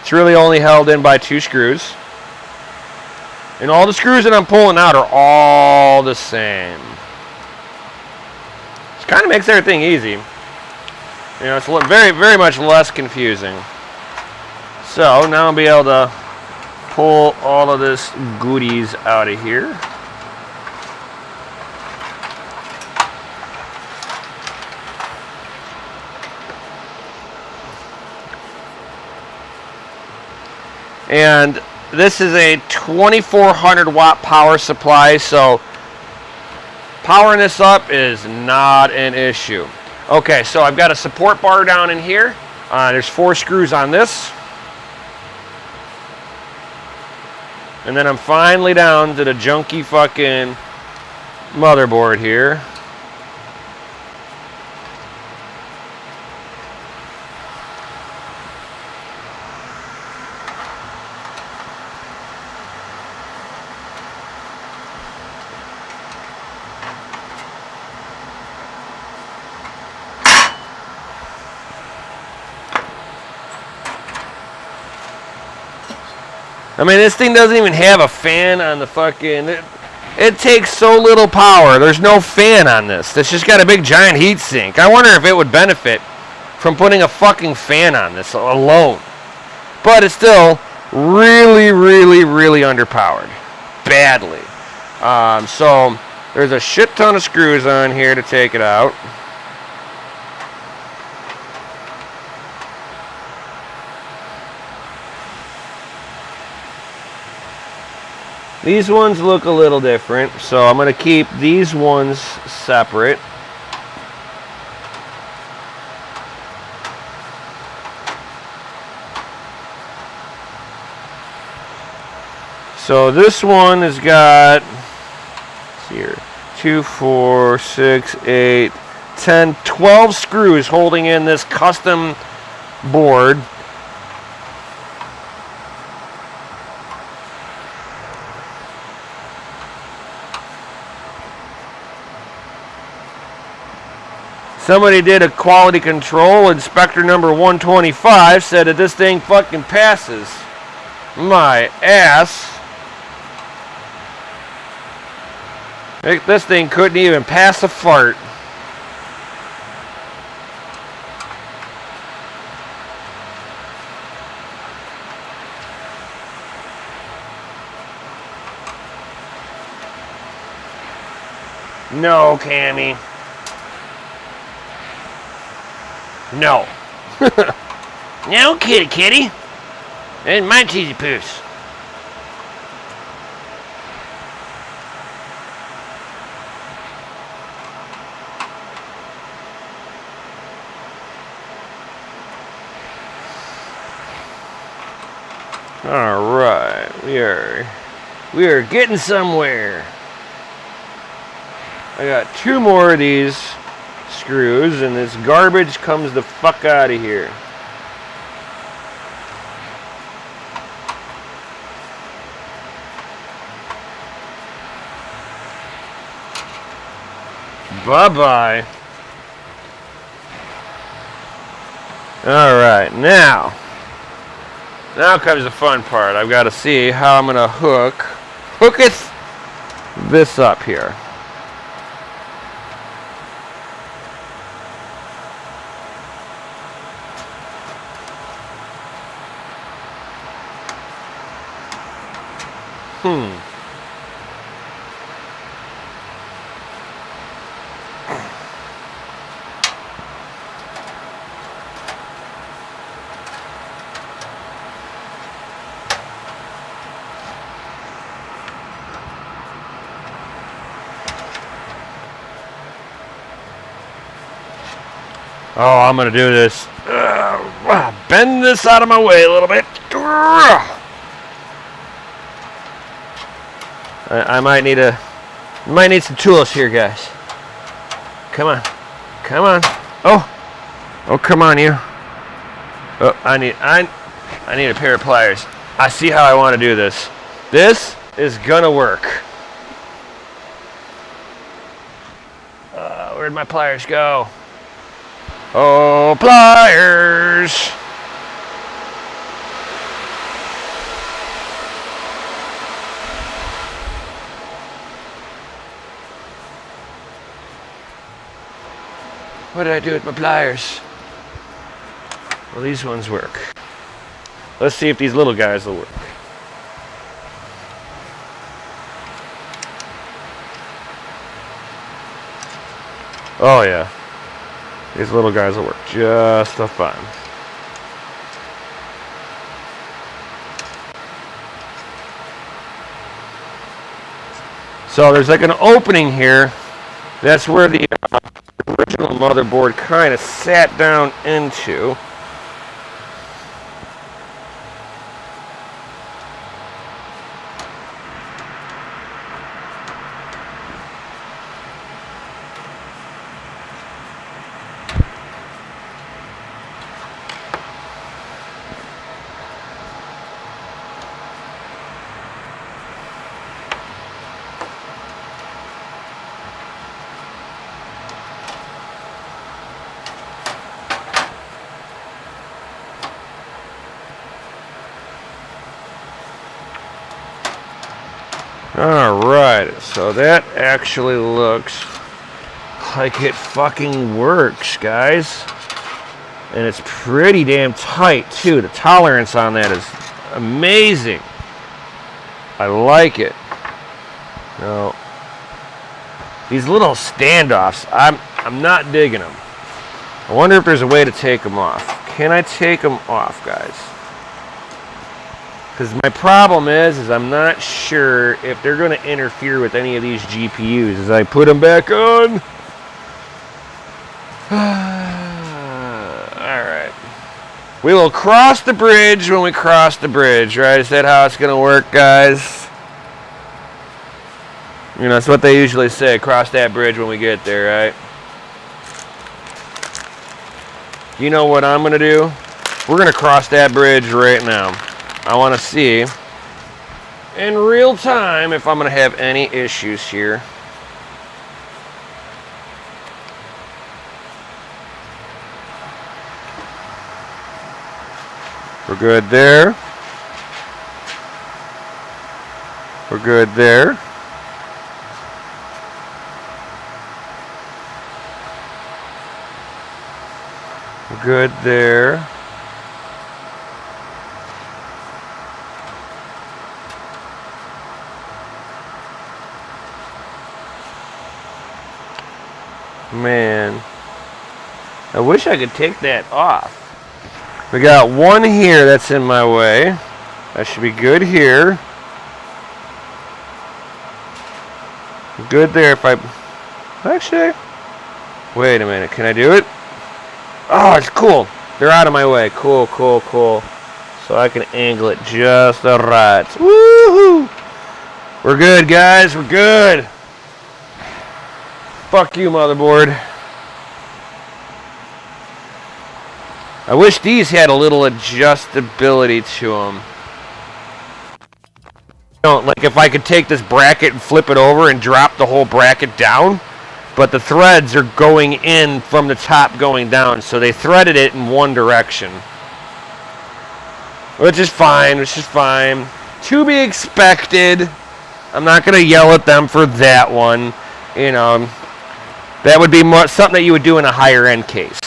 It's really only held in by 2 screws. And all the screws that I'm pulling out are all the same. It kind of makes everything easy. You know, it's very, very much less confusing. So now I'll be able to pull all of this goodies out of here. And this is a 2400 watt power supply, so powering this up is not an issue. Okay, so I've got a support bar down in here. There's 4 screws on this. And then I'm finally down to the junky fucking motherboard here. I mean, this thing doesn't even have a fan on the fucking... It takes so little power. There's no fan on this. It's just got a big giant heat sink. I wonder if it would benefit from putting a fucking fan on this alone. But it's still really, really, really underpowered. Badly. So there's a shit ton of screws on here to take it out. These ones look a little different, so I'm going to keep these ones separate. So this one has got, let's see here, 2, 4, 6, 8, 10, 12 screws holding in this custom board. Somebody did a quality control. Inspector number 125 said that this thing fucking passes. My ass. This thing couldn't even pass a fart. No, Cammy. No. No, kitty. And my cheesy poos. All right, we are getting somewhere. I got 2 more of these screws, and this garbage comes the fuck out of here. Bye-bye. Alright, now comes the fun part. I've got to see how I'm going to hook this up here. Oh, I'm going to do this. Bend this out of my way a little bit. I might need some tools here, guys. Come on. Come on. Oh, come on, you. Oh, I need a pair of pliers. I see how I want to do this. This is going to work. Where'd my pliers go? Oh, pliers! What did I do with my pliers? Well, these ones work. Let's see if these little guys will work. Oh, yeah. These little guys will work just fine. So there's like an opening here. That's where the original motherboard kind of sat down into. Alright, so that actually looks like it fucking works, guys. And it's pretty damn tight, too. The tolerance on that is amazing. I like it. Now, these little standoffs, I'm not digging them. I wonder if there's a way to take them off. Can I take them off, guys? Because my problem is I'm not sure if they're going to interfere with any of these GPUs as I put them back on. Alright. We will cross the bridge when we cross the bridge, right? Is that how it's going to work, guys? You know, that's what they usually say. Cross that bridge when we get there, right? You know what I'm going to do? We're going to cross that bridge right now. I want to see in real time if I'm going to have any issues here. We're good there. We're good there. We're good there. Man, I wish I could take that off. We got one here that's in my way. That should be good here. Good there if I... Actually, wait a minute. Can I do it? Oh, it's cool. They're out of my way. Cool, cool, cool. So I can angle it just right. Woohoo! We're good, guys. We're good. Fuck you, motherboard. I wish these had a little adjustability to them. You know, like if I could take this bracket and flip it over and drop the whole bracket down, but the threads are going in from the top going down, so they threaded it in one direction. Which is fine, To be expected. I'm not going to yell at them for that one. You know, that would be more something that you would do in a higher end case.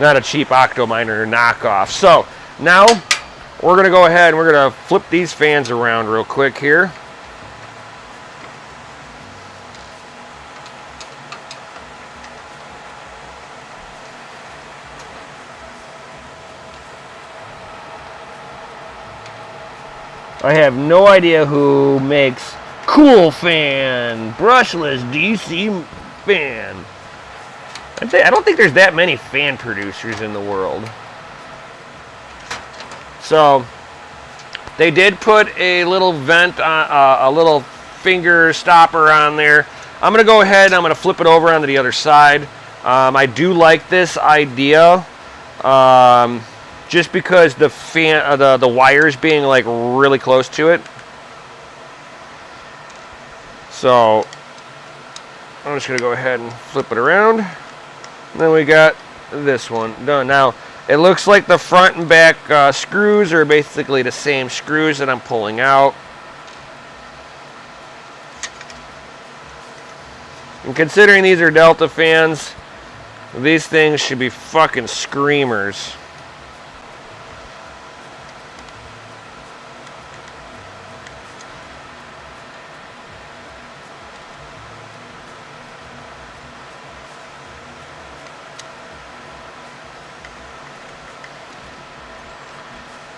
Not a cheap Octo miner knockoff. So, now we're going to go ahead and we're going to flip these fans around real quick here. I have no idea who makes Cool Fan, brushless DC fan. I don't think there's that many fan producers in the world. So, they did put a little vent, a little finger stopper on there. I'm going to go ahead and I'm going to flip it over onto the other side. I do like this idea. Just because the fan, the wires being like really close to it. So I'm just gonna go ahead and flip it around. And then we got this one done. Now it looks like the front and back screws are basically the same screws that I'm pulling out. And considering these are Delta fans, these things should be fucking screamers.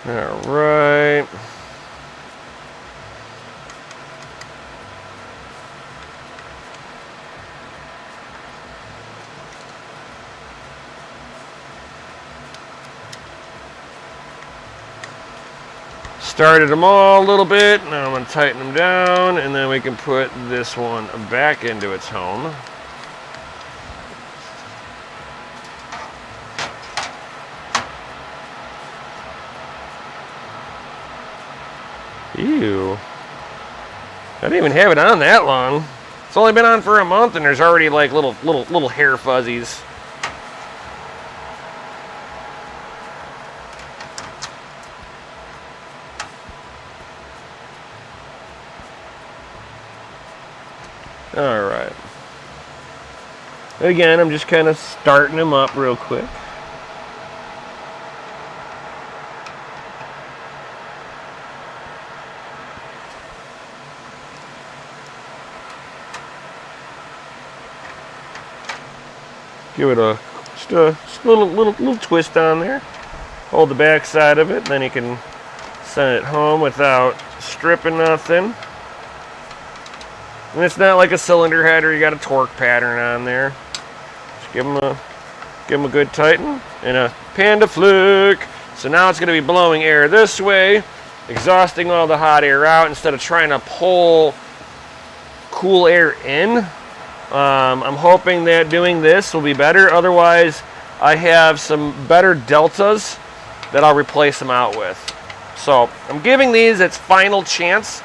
All right. Started them all a little bit. Now I'm going to tighten them down, and then we can put this one back into its home. Ew. I didn't even have it on that long. It's only been on for a month and there's already like little hair fuzzies. Alright. Again, I'm just kind of starting them up real quick. Give it just a little twist on there. Hold the back side of it, then you can send it home without stripping nothing. And it's not like a cylinder head or you got a torque pattern on there. Just give them a good tighten and a panda flick. So now it's going to be blowing air this way, exhausting all the hot air out instead of trying to pull cool air in. I'm hoping that doing this will be better. Otherwise, I have some better deltas that I'll replace them out with. So I'm giving these its final chance.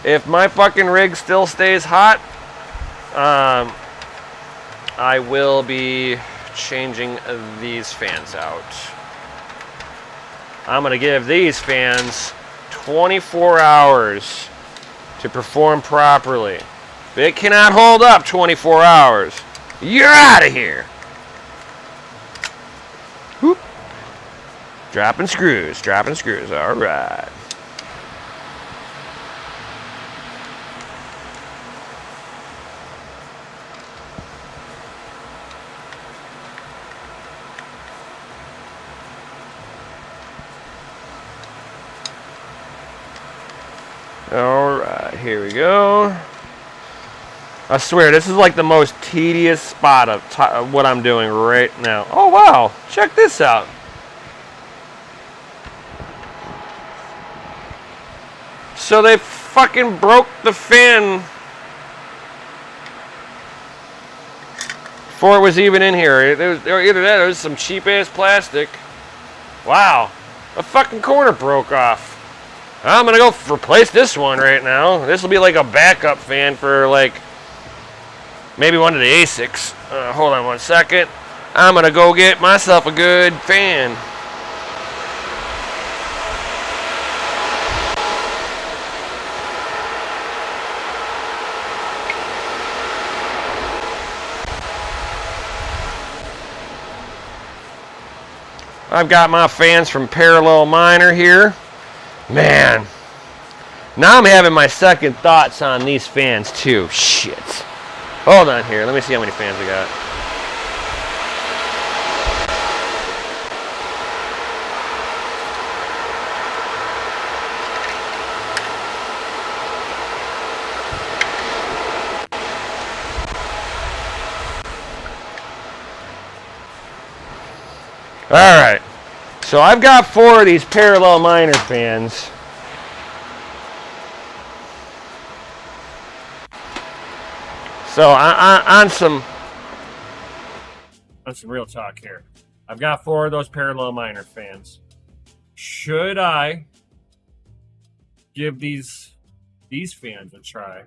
If my fucking rig still stays hot, I will be changing these fans out. I'm going to give these fans 24 hours to perform properly. If it cannot hold up 24 hours, you're out of here. Whoop. Dropping screws. All right. All right, here we go. I swear, this is like the most tedious spot of what I'm doing right now. Oh, wow. Check this out. So they fucking broke the fan before it was even in here. Either that or it was some cheap-ass plastic. Wow. The fucking corner broke off. I'm gonna go replace this one right now. This will be like a backup fan for like maybe one of the ASICs. Hold on one second. I'm gonna go get myself a good fan. I've got my fans from Parallel Miner here. Man, now I'm having my second thoughts on these fans too. Shit. Hold on here. Let me see how many fans we got. Alright, so I've got 4 of these Parallel Miner fans. So on some real talk here. I've got 4 of those Parallel Miner fans. Should I give these fans a try?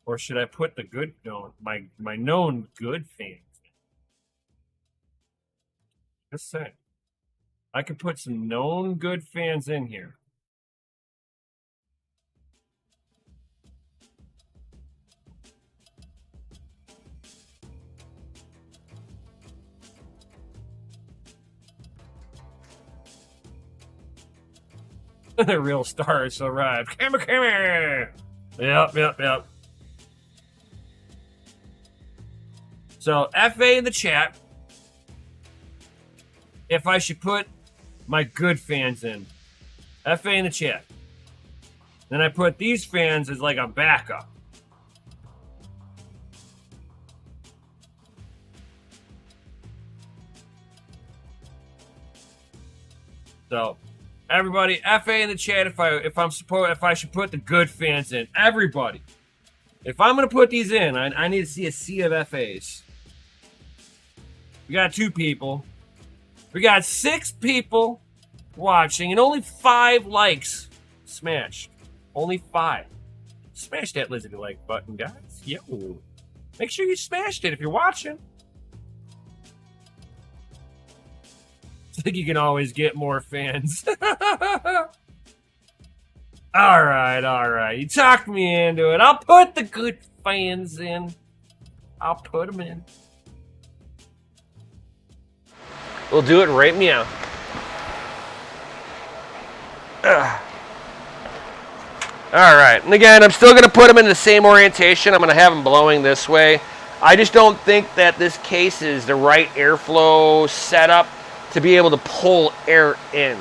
Or should I put the good my known good fans? Just saying. I could put some known good fans in here. The real stars arrived. Come here. Yep. So, FA in the chat. If I should put my good fans in. FA in the chat. Then I put these fans as like a backup. So, everybody, FA in the chat if I should put the good fans in. Everybody. If I'm gonna put these in, I need to see a sea of FAs. We got 2 people. We got 6 people watching and only 5 likes smashed. Only 5. Smash that lizard like button, guys. Yo. Make sure you smashed it if you're watching. I think you can always get more fans. All right. You talked me into it. I'll put the good fans in. I'll put them in. We'll do it right meow. Alright, and again, I'm still going to put them in the same orientation. I'm going to have them blowing this way. I just don't think that this case is the right airflow setup to be able to pull air in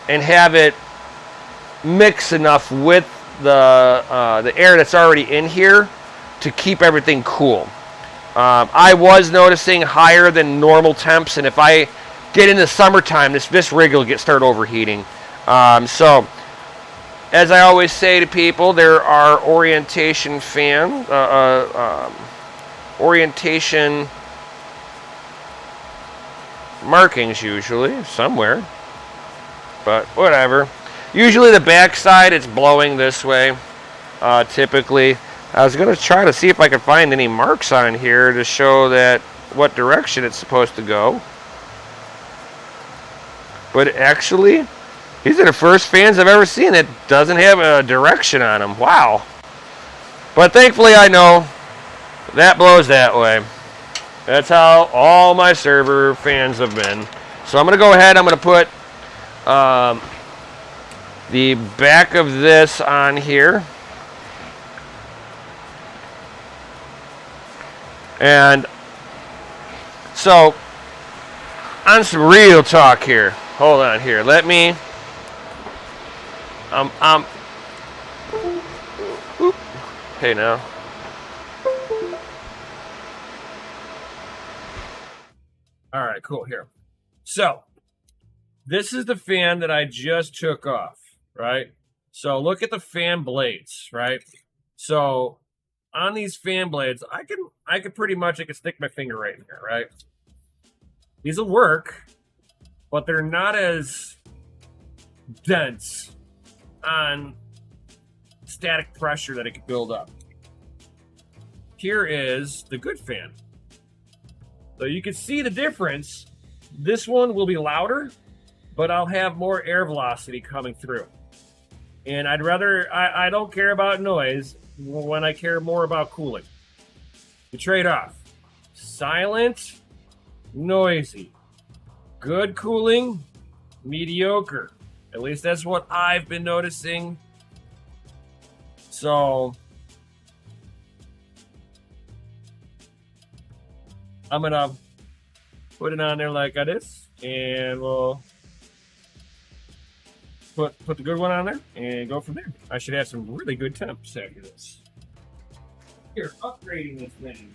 and have it mix enough with the air that's already in here to keep everything cool. I was noticing higher than normal temps, and if I get into summertime, this rig will start overheating. So, as I always say to people, there are orientation markings usually somewhere, but whatever. Usually the back side, it's blowing this way. Typically. I was going to try to see if I could find any marks on here to show that what direction it's supposed to go. But actually, these are the first fans I've ever seen that doesn't have a direction on them. Wow. But thankfully I know that blows that way. That's how all my server fans have been. So I'm going to go ahead, I'm going to put the back of this on here. And so, on some real talk here. Hold on here. Let me. Hey now. All right, cool. Here. So, this is the fan that I just took off, right? So, look at the fan blades, right? So, on these fan blades, I can pretty much stick my finger right in here, right? These will work, but they're not as dense on static pressure that it could build up. Here is the good fan. So you can see the difference. This one will be louder, but I'll have more air velocity coming through. And I don't care about noise when I care more about cooling. The trade-off: silent, noisy. Good cooling, mediocre. At least that's what I've been noticing. So I'm gonna put it on there like this, and we'll put the good one on there and go from there. I should have some really good temps after this. Here, upgrading this thing.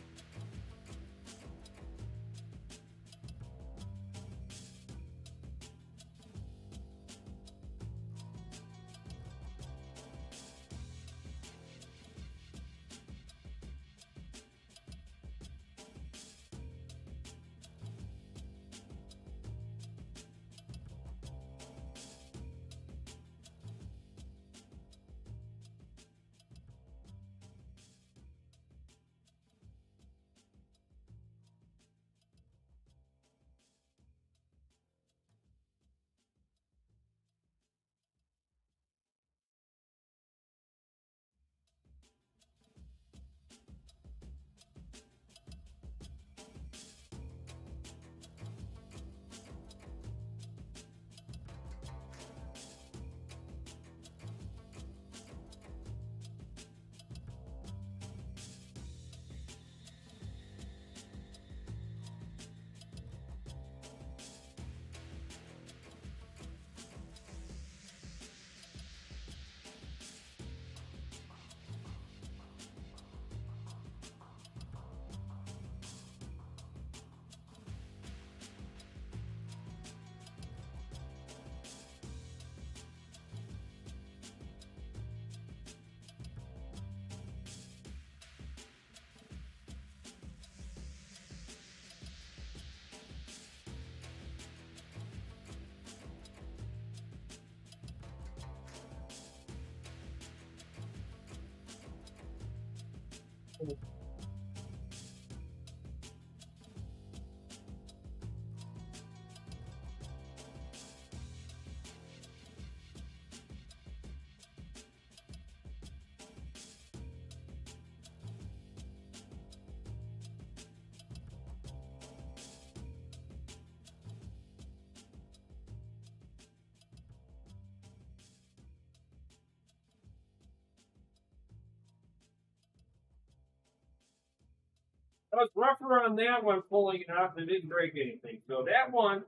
I was rougher on that one pulling it out and it didn't break anything. So that one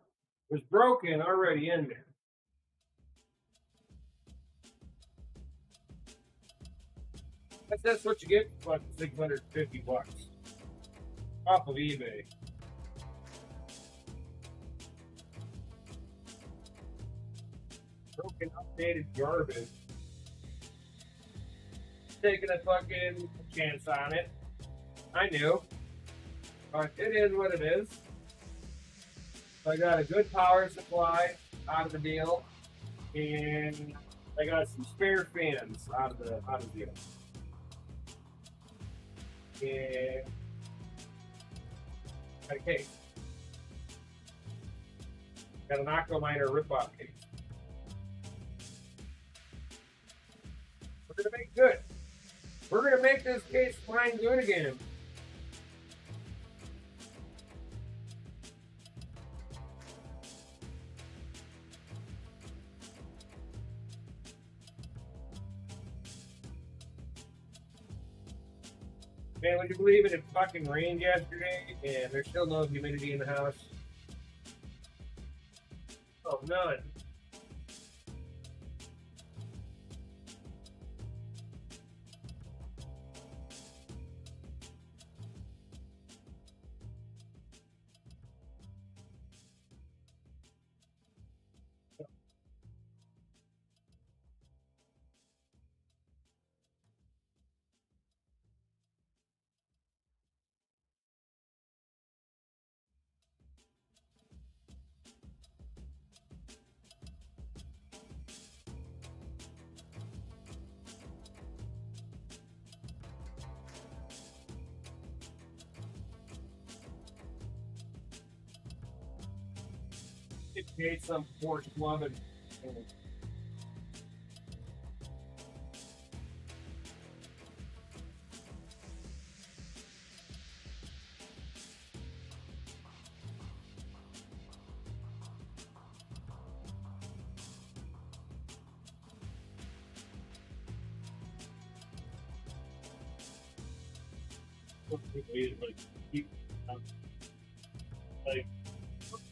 was broken already in there. That's what you get for about $650 off of eBay. Broken, updated garbage. Taking a fucking chance on it. I knew. But it is what it is. So I got a good power supply out of the deal. And I got some spare fans out of the deal. And got a case. Got an Octo miner rip-off case. We're gonna make good. We're gonna make this case fine good again. Man, would you believe it? It fucking rained yesterday, and there's still no humidity in the house. Oh, none. Get paid some force loving. Like,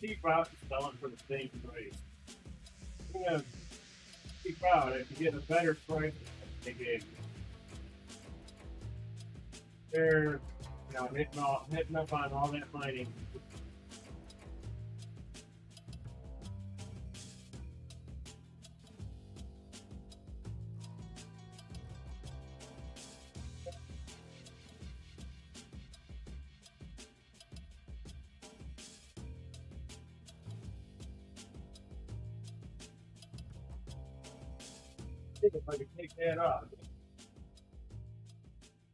keep out selling for the same price. I'm gonna keep out if you get a better price they gave you. They're hitting up on all that mining. I think if I could take that off.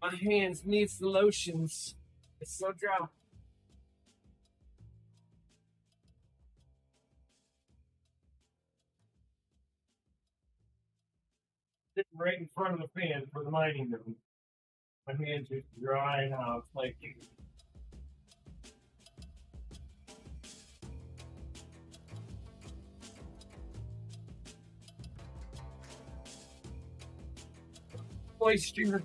My hands needs the lotions. It's so dry. Sitting right in front of the fan for the mining room. My hands are dry now. It's like moisture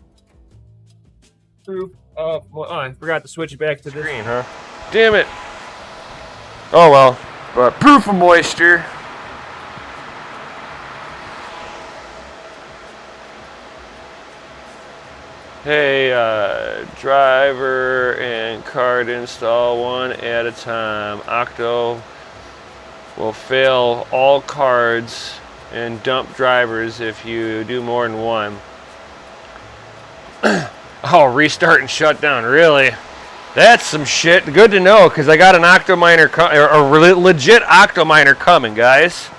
proof of. Well, I forgot to switch it back to this. Green, huh? Damn it. Oh well. But proof of moisture. Hey, driver and card install one at a time. Octo will fail all cards and dump drivers if you do more than one. Oh, restart and shut down, really? That's some shit. Good to know, because I got an Octo miner, or legit Octo miner coming, guys.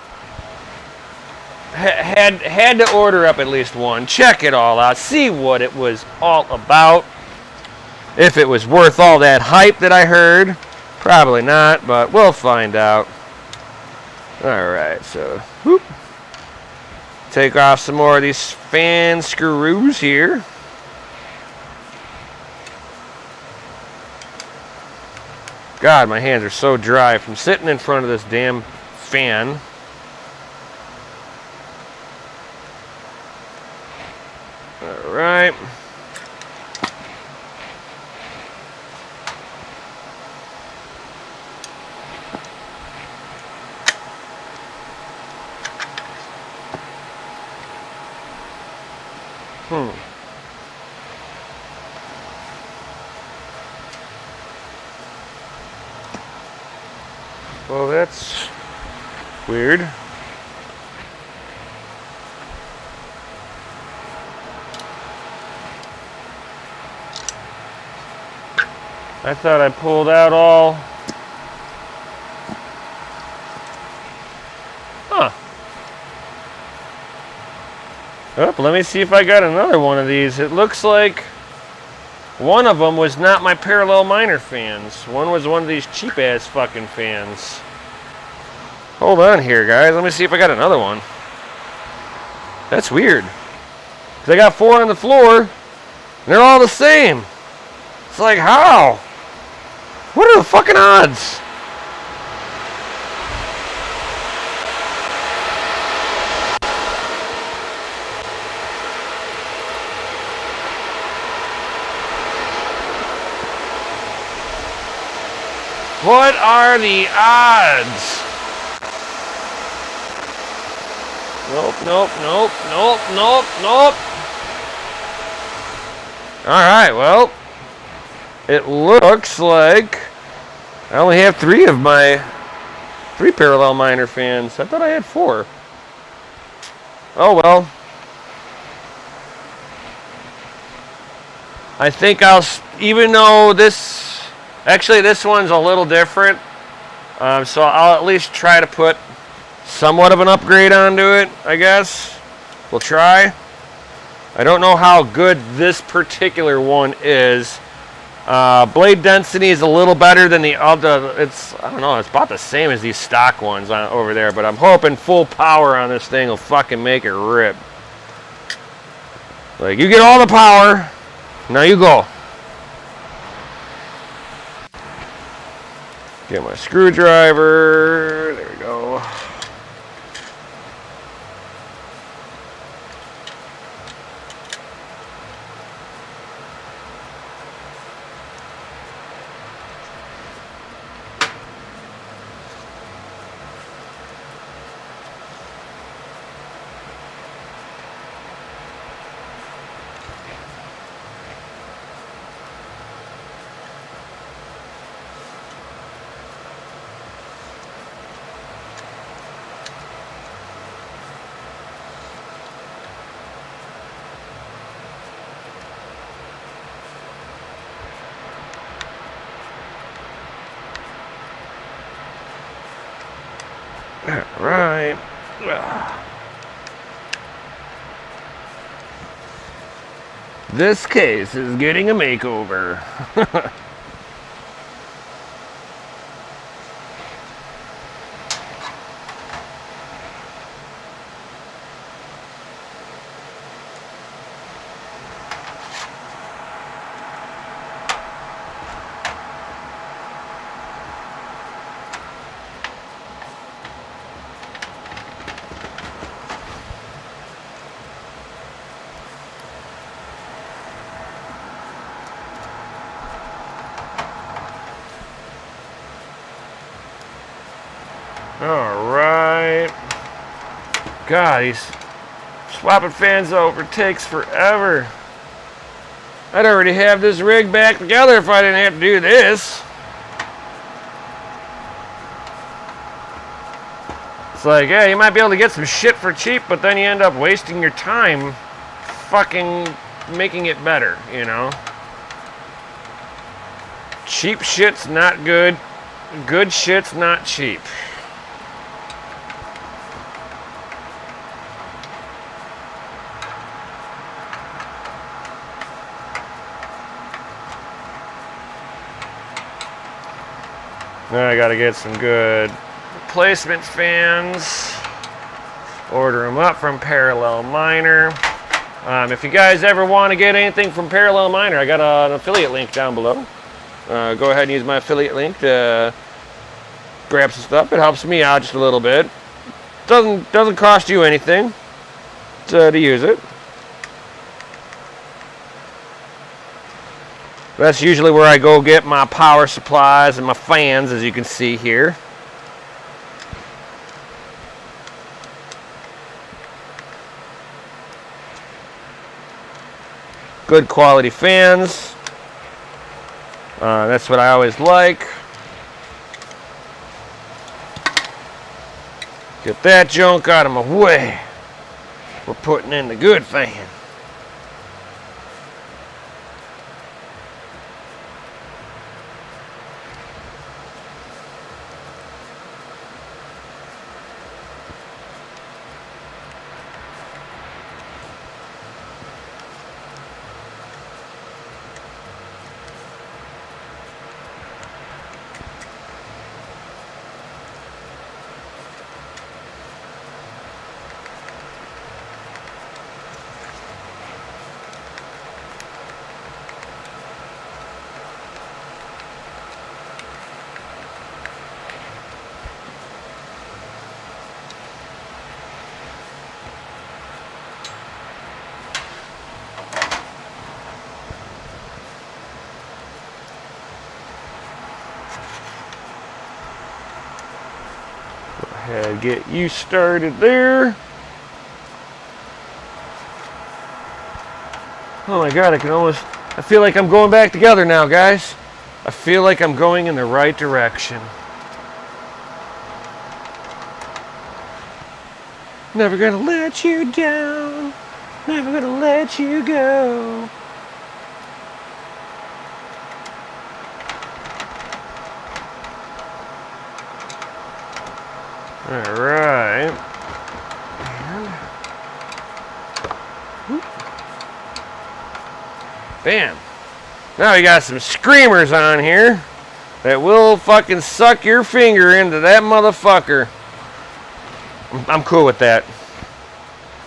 Had to order up at least one. Check it all out. See what it was all about. If it was worth all that hype that I heard. Probably not, but we'll find out. Alright, so whoop. Take off some more of these fan screws here. God, my hands are so dry from sitting in front of this damn fan. All right. Well, that's weird. I thought I pulled out all. Huh. Oh, let me see if I got another one of these. It looks like one of them was not my parallel miner fans. One was one of these cheap ass fucking fans. Hold on here, guys. Let me see if I got another one. That's weird. Because I got 4 on the floor, and they're all the same. It's like, how? What are the fucking odds? What are the odds? Nope, nope, nope, nope, nope, nope. Alright, well, it looks like I only have 3 of my 3 parallel miner fans. I thought I had 4. Oh well. I think I'll, even though this, actually this one's a little different, so I'll at least try to put somewhat of an upgrade onto it, I guess. We'll try. I don't know how good this particular one is. Blade density is a little better than the other. I don't know, it's about the same as these stock ones over there, but I'm hoping full power on this thing will fucking make it rip. Like, you get all the power, now you go. Get my screwdriver, there we go. Right. This case is getting a makeover. Alright. God, he's swapping fans over takes forever. I'd already have this rig back together if I didn't have to do this. It's like, yeah, you might be able to get some shit for cheap, but then you end up wasting your time fucking making it better, you know? Cheap shit's not good. Good shit's not cheap. Now I gotta get some good replacement fans. Order them up from Parallel Miner. If you guys ever want to get anything from Parallel Miner, I got an affiliate link down below. Go ahead and use my affiliate link to grab some stuff. It helps me out just a little bit. Doesn't cost you anything to use it. That's usually where I go get my power supplies and my fans, as you can see here. Good quality fans. That's what I always like. Get that junk out of my way. We're putting in the good fan. Get you started there. Oh my God, I feel like I'm going back together now, guys. I feel like I'm going in the right direction. Never gonna let you down. Never gonna let you go. All right. And bam. Now we got some screamers on here that will fucking suck your finger into that motherfucker. I'm cool with that.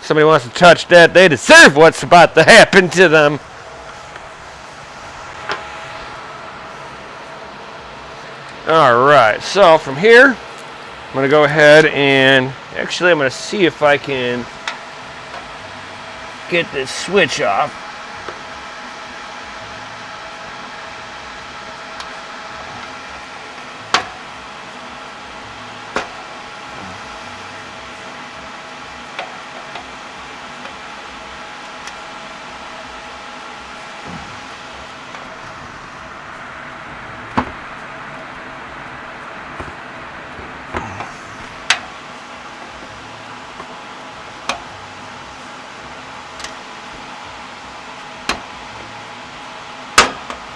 Somebody wants to touch that, they deserve what's about to happen to them. Alright, so from here, I'm going to go ahead and actually I'm going to see if I can get this switch off.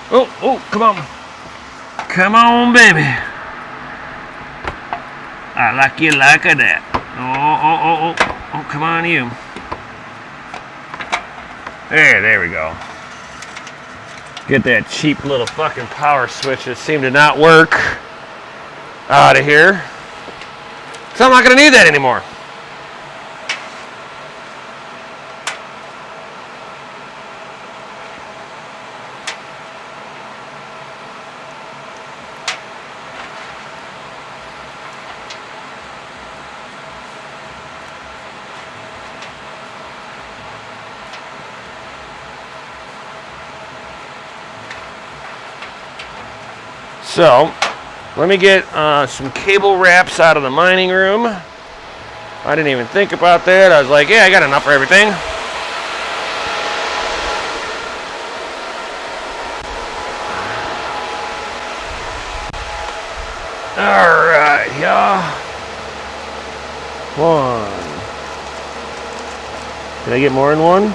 Oh, come on. Come on, baby. I like you like that. Oh, come on, you. There we go. Get that cheap little fucking power switch that seemed to not work out of here. So I'm not going to need that anymore. So, let me get some cable wraps out of the mining room. I didn't even think about that. I was like, yeah, I got enough for everything. Alright, y'all. One. Did I get more than one?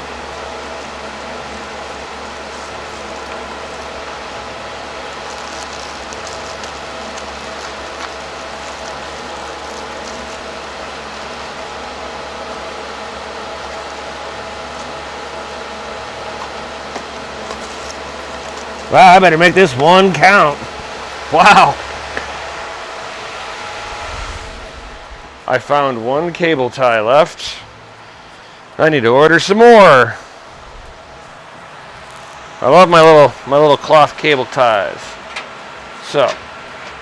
Wow, I better make this one count. Wow. I found one cable tie left. I need to order some more. I love my little cloth cable ties. So,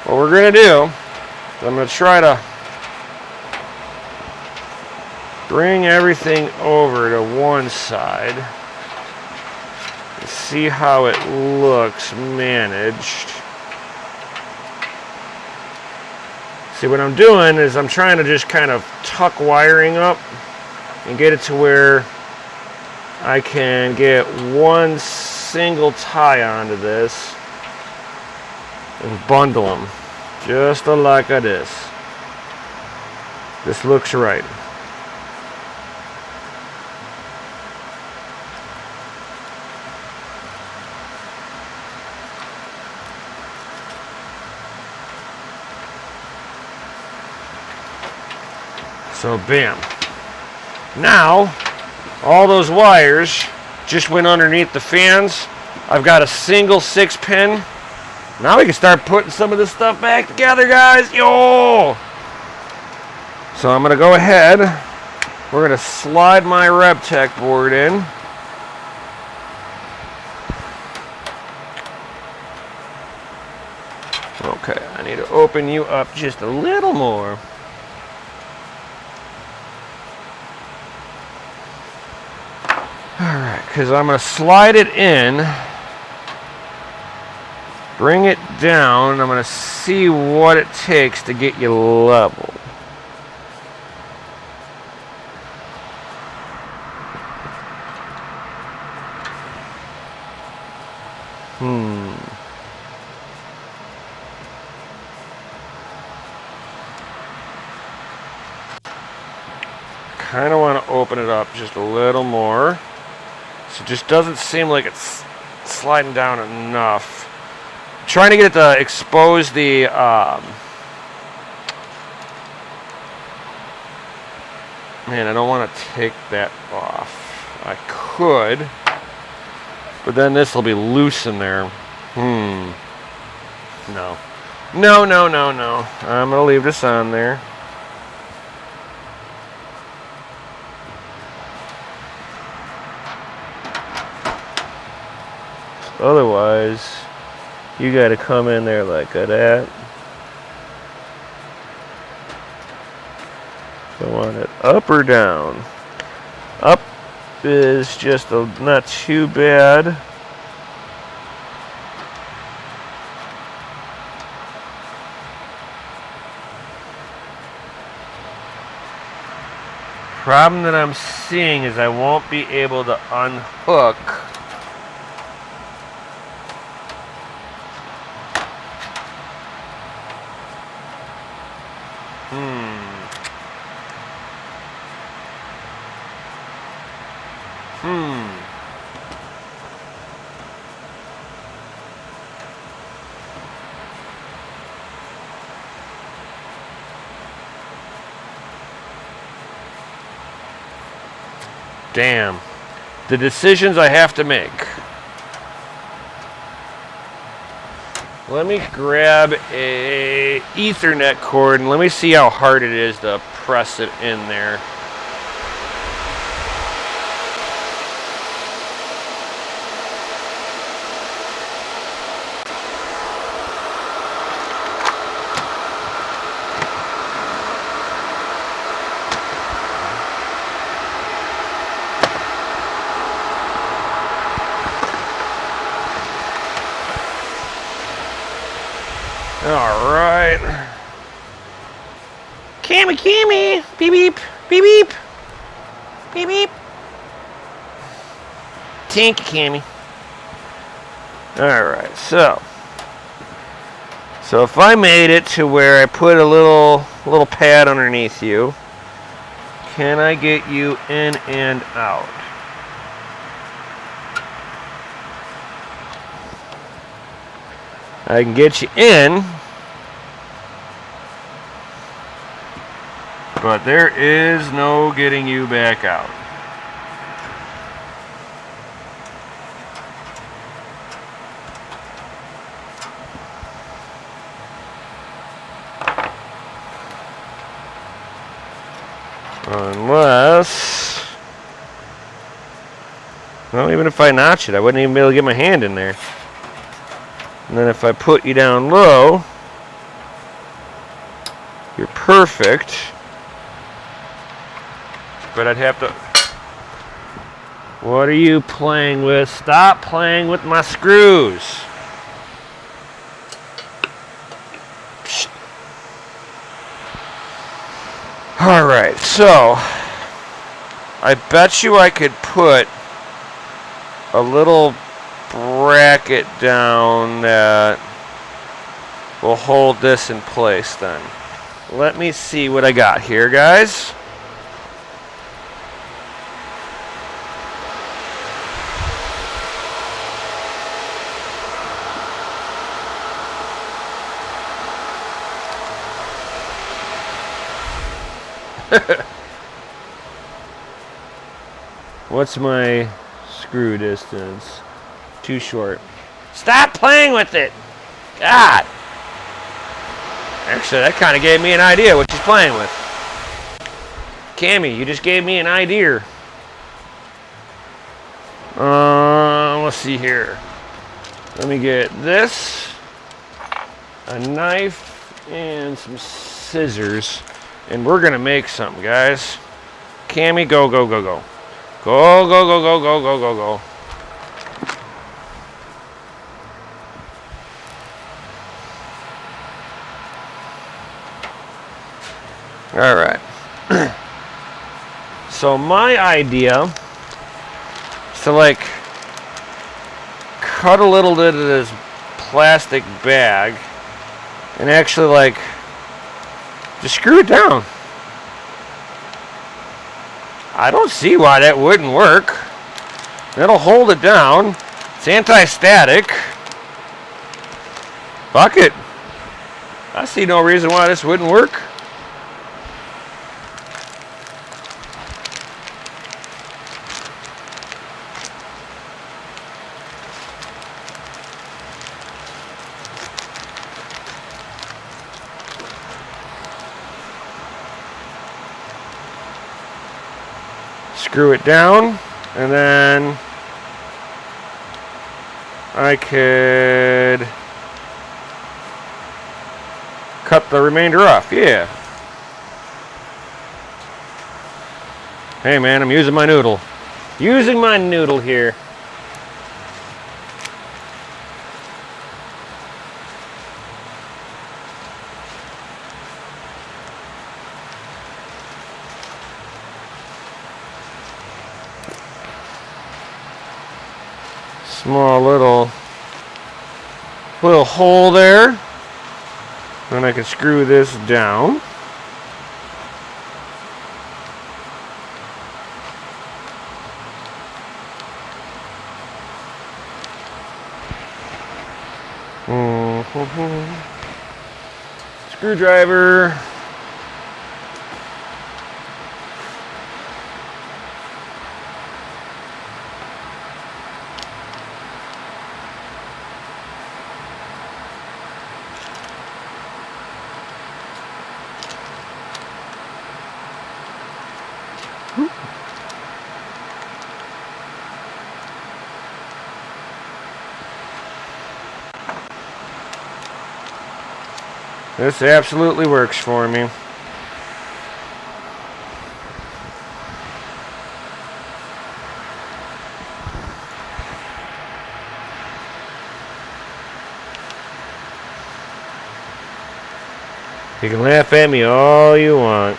what we're gonna do is I'm gonna try to bring everything over to one side. See how it looks managed. See, what I'm doing is I'm trying to just kind of tuck wiring up and get it to where I can get one single tie onto this and bundle them just like this. This looks right. So bam. Now, all those wires just went underneath the fans. I've got a single 6-pin. Now we can start putting some of this stuff back together, guys. Yo! So I'm going to go ahead. We're going to slide my RevTech board in. Okay, I need to open you up just a little more. Alright, because I'm going to slide it in, bring it down, and I'm going to see what it takes to get you level. Kind of want to open it up just a little more. So it just doesn't seem like it's sliding down enough. I'm trying to get it to expose the man, I don't want to take that off. I could. But then this will be loose in there. No. No, no, no, no. I'm going to leave this on there. Otherwise, you got to come in there like that. So I want it up or down. Up is just not too bad. Problem that I'm seeing is I won't be able to unhook Damn. The decisions I have to make. Let me grab a Ethernet cord and let me see how hard it is to press it in there. All right. Cammy, Cammy. Beep, beep. Beep, beep. Beep, beep. Tink, Cammy. All right, so if I made it to where I put a little pad underneath you, can I get you in and out? I can get you in, but there is no getting you back out. Unless, well, even if I notch it, I wouldn't even be able to get my hand in there. And then if I put you down low, you're perfect. But I'd have to... What are you playing with? Stop playing with my screws. Alright, so I bet you I could put a little bracket down that will hold this in place then. Let me see what I got here, guys. What's my screw distance? Too short. Stop playing with it! God! Actually, that kind of gave me an idea what she's playing with. Cammy, you just gave me an idea. Let's see here. Let me get this, a knife, and some scissors. And we're going to make something, guys. Cammy, go, go, go, go. Go, go, go, go, go, go, go, go. All right. So my idea is to like cut a little bit of this plastic bag and actually like just screw it down. I don't see why that wouldn't work. That'll hold it down. It's anti-static. Fuck it. I see no reason why this wouldn't work. screw it down, and then I could cut the remainder off. Yeah. Hey man, I'm using my noodle. Using my noodle here. Small little hole there. Then I can screw this down. Screwdriver. This absolutely works for me. You can laugh at me all you want.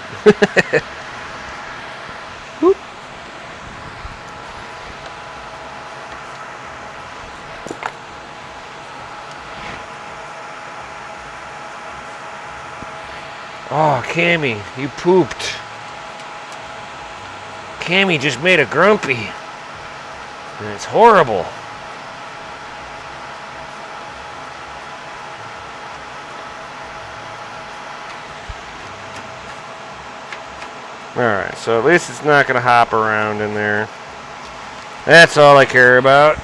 Oh, Cammy, you pooped. Cammy just made a grumpy. And it's horrible. Alright, so at least it's not going to hop around in there. That's all I care about.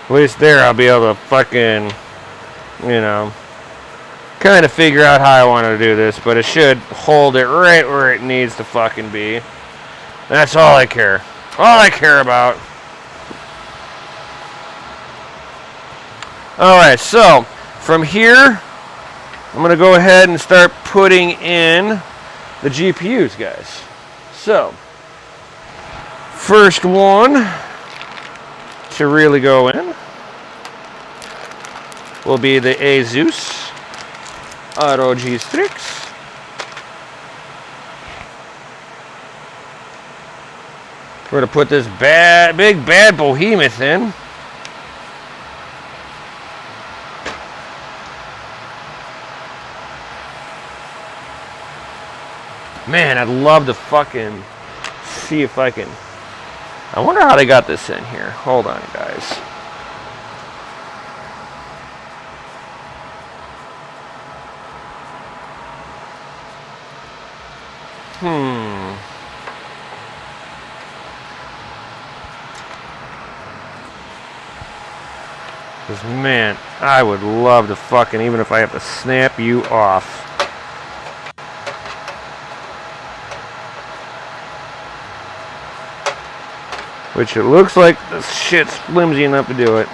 At least there I'll be able to fucking, you know, kind of figure out how I want to do this, but it should hold it right where it needs to fucking be. That's all I care. All I care about. Alright, so from here, I'm going to go ahead and start putting in the GPUs, guys. So, first one to really go in will be the Asus ROG Strix. We're going to put this big bad behemoth in. Man, I'd love to fucking see if I can. I wonder how they got this in here. Hold on, guys. Because, man, I would love to fucking, even if I have to snap you off. Which it looks like this shit's flimsy enough to do it.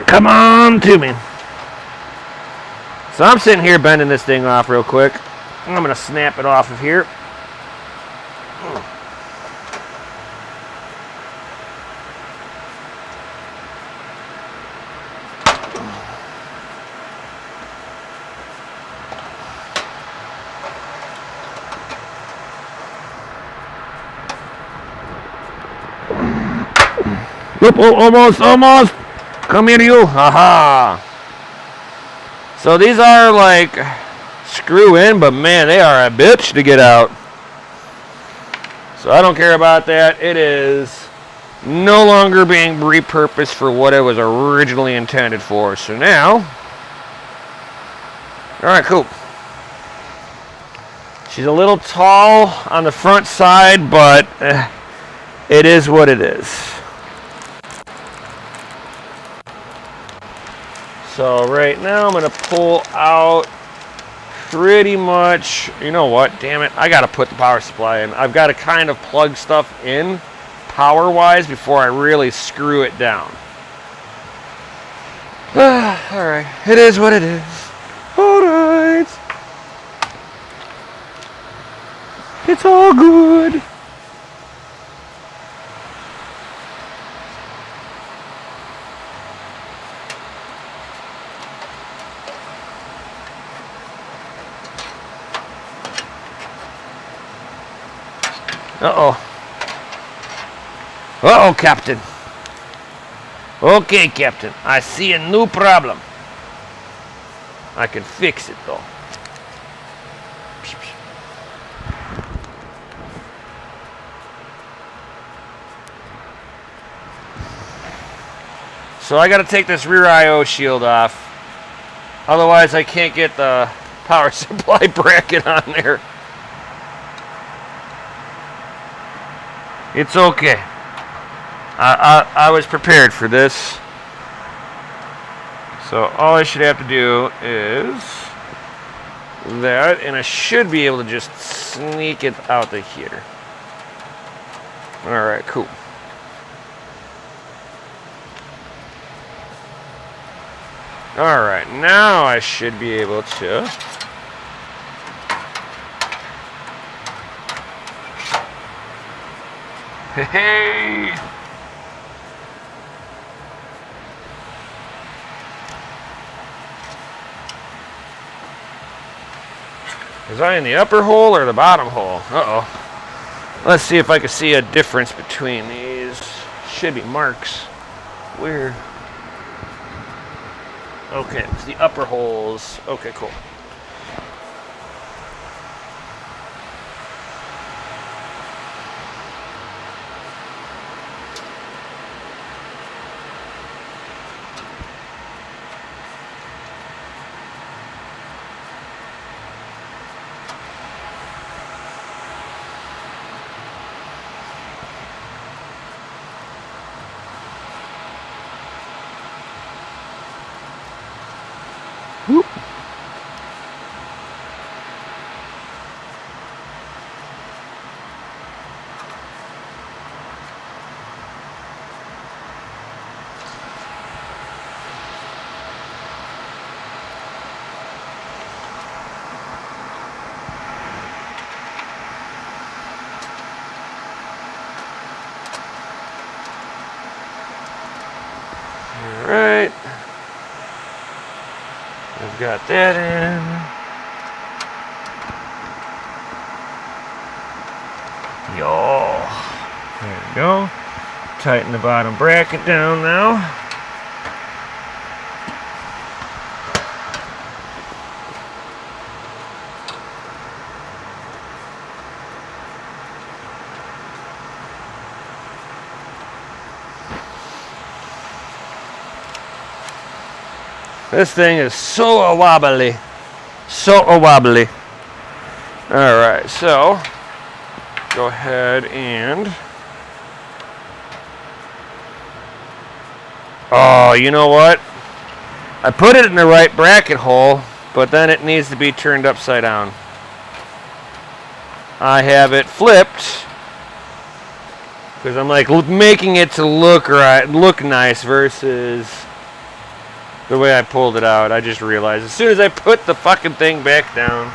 Come on to me. So I'm sitting here bending this thing off real quick. I'm going to snap it off of here. Oh, almost. Come here, you. Haha. So these are like screw in, but man, they are a bitch to get out. So I don't care about that. It is no longer being repurposed for what it was originally intended for. So now, all right, cool. She's a little tall on the front side, but it is what it is. So right now I'm going to pull out pretty much, you know what, damn it, I got to put the power supply in. I've got to kind of plug stuff in power-wise before I really screw it down. Alright, it is what it is. Alright. It's all good. Uh-oh. Uh-oh, Captain. Okay, Captain. I see a new problem. I can fix it, though. So I got to take this rear I/O shield off. Otherwise, I can't get the power supply bracket on there. It's okay. I was prepared for this. So all I should have to do is that, and I should be able to just sneak it out of here. Alright, cool. Alright, now I should be able to hey! Was I in the upper hole or the bottom hole? Uh-oh. Let's see if I can see a difference between these. Should be marks. Where? Okay, it's the upper holes. Okay, cool. Whoop. All right. I've got that in. Yo. There we go. Tighten the bottom bracket down now. This thing is so wobbly. So wobbly. Alright, so go ahead and oh, you know what? I put it in the right bracket hole, but then it needs to be turned upside down. I have it flipped because I'm like making it to look right, look nice versus the way I pulled it out. I just realized as soon as I put the fucking thing back down.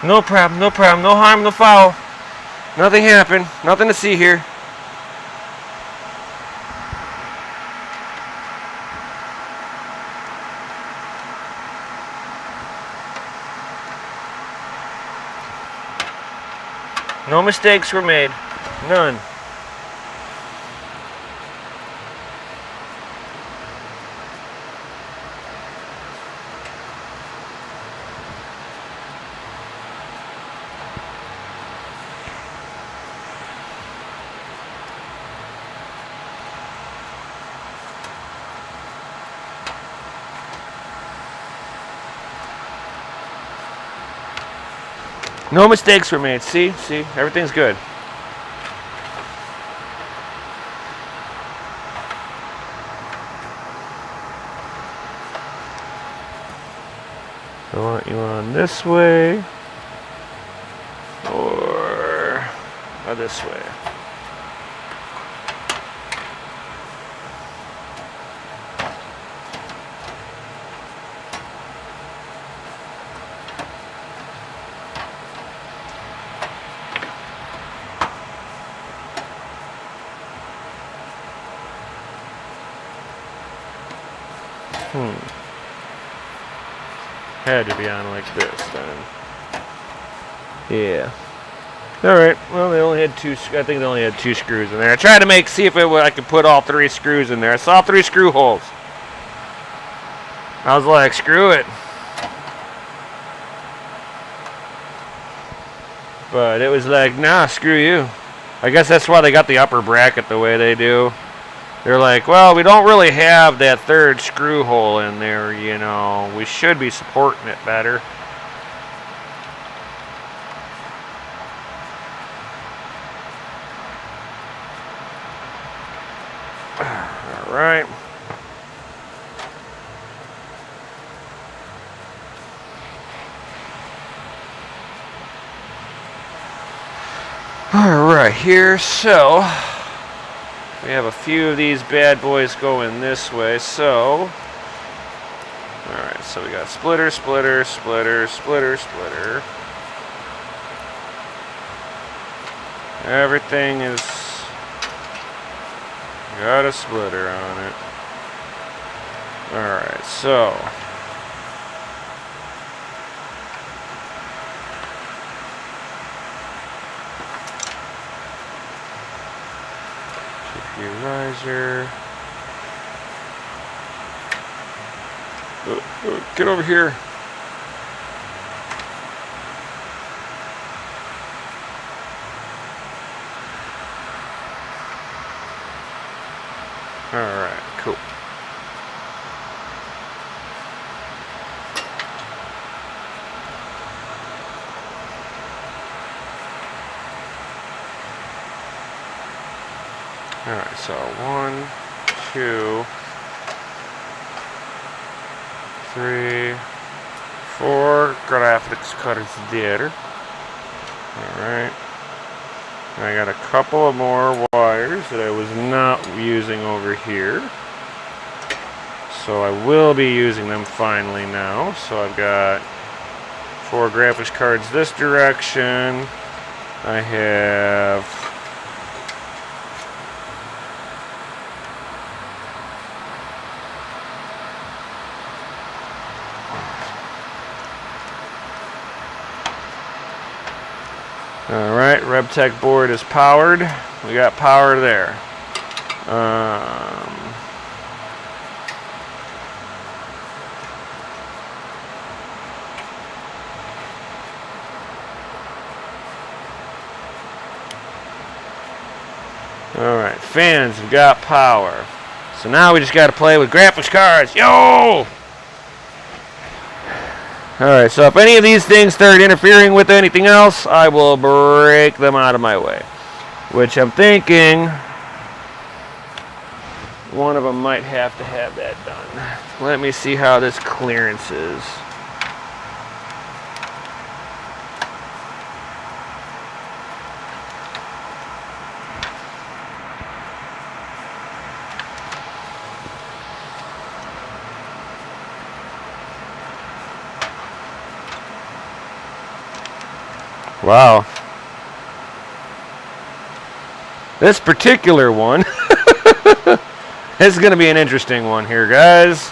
No problem, no problem. No harm, no foul. Nothing happened. Nothing to see here. No mistakes were made. None. No mistakes were made. See, everything's good. I want you on this way or this way. Had to be on like this then. Yeah. Alright, well they only had two, I think they only had 2 screws in there. I tried to see if I could put all 3 screws in there. I saw 3 screw holes. I was like, screw it. But it was like, nah, screw you. I guess that's why they got the upper bracket the way they do. They're like, well, we don't really have that 3rd screw hole in there, you know. We should be supporting it better. All right. All right, here, so we have a few of these bad boys going this way, so alright, so we got splitter, splitter, splitter, splitter, splitter. Everything is got a splitter on it. Alright, so riser. Get over here. Alright, cool. Alright, so 1, 2, 3, 4 graphics cards there. Alright. I got a couple of more wires that I was not using over here. So I will be using them finally now. So I've got 4 graphics cards this direction. I have Alright, RevTech board is powered. We got power there. Alright, fans have got power. So now we just got to play with graphics cards. Yo! Alright, so if any of these things start interfering with anything else, I will break them out of my way. Which I'm thinking one of them might have to have that done. Let me see how this clearance is. Wow. This particular one this is going to be an interesting one here, guys.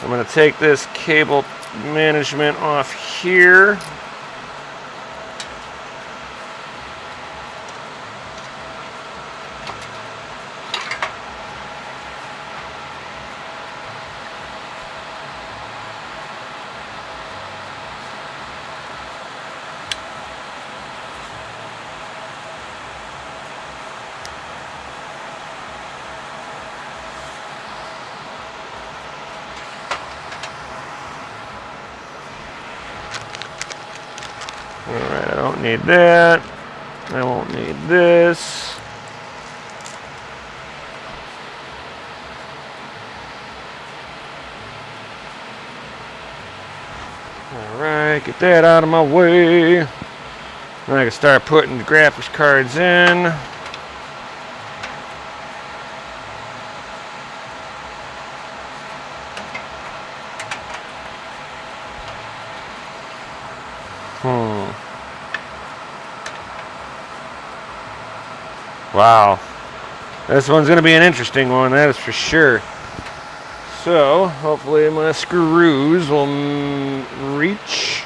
I'm going to take this cable management off here. Alright, I don't need that. I won't need this. Alright, get that out of my way. Then I can start putting the graphics cards in. Wow. This one's going to be an interesting one, that is for sure. So, hopefully my screws will reach.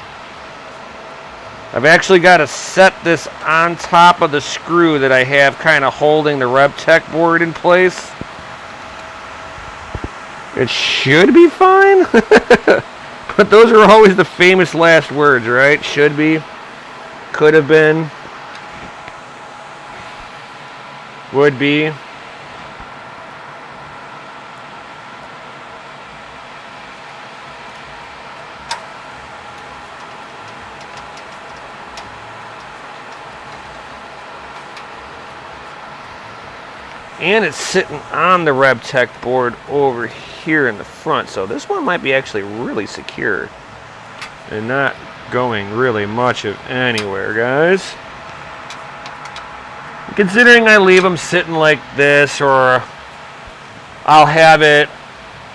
I've actually got to set this on top of the screw that I have kind of holding the RevTech board in place. It should be fine. But those are always the famous last words, right? Should be. Could have been. Would be. And it's sitting on the RevTech board over here in the front. So this one might be actually really secure and not going really much of anywhere, guys. Considering I leave them sitting like this, or I'll have it,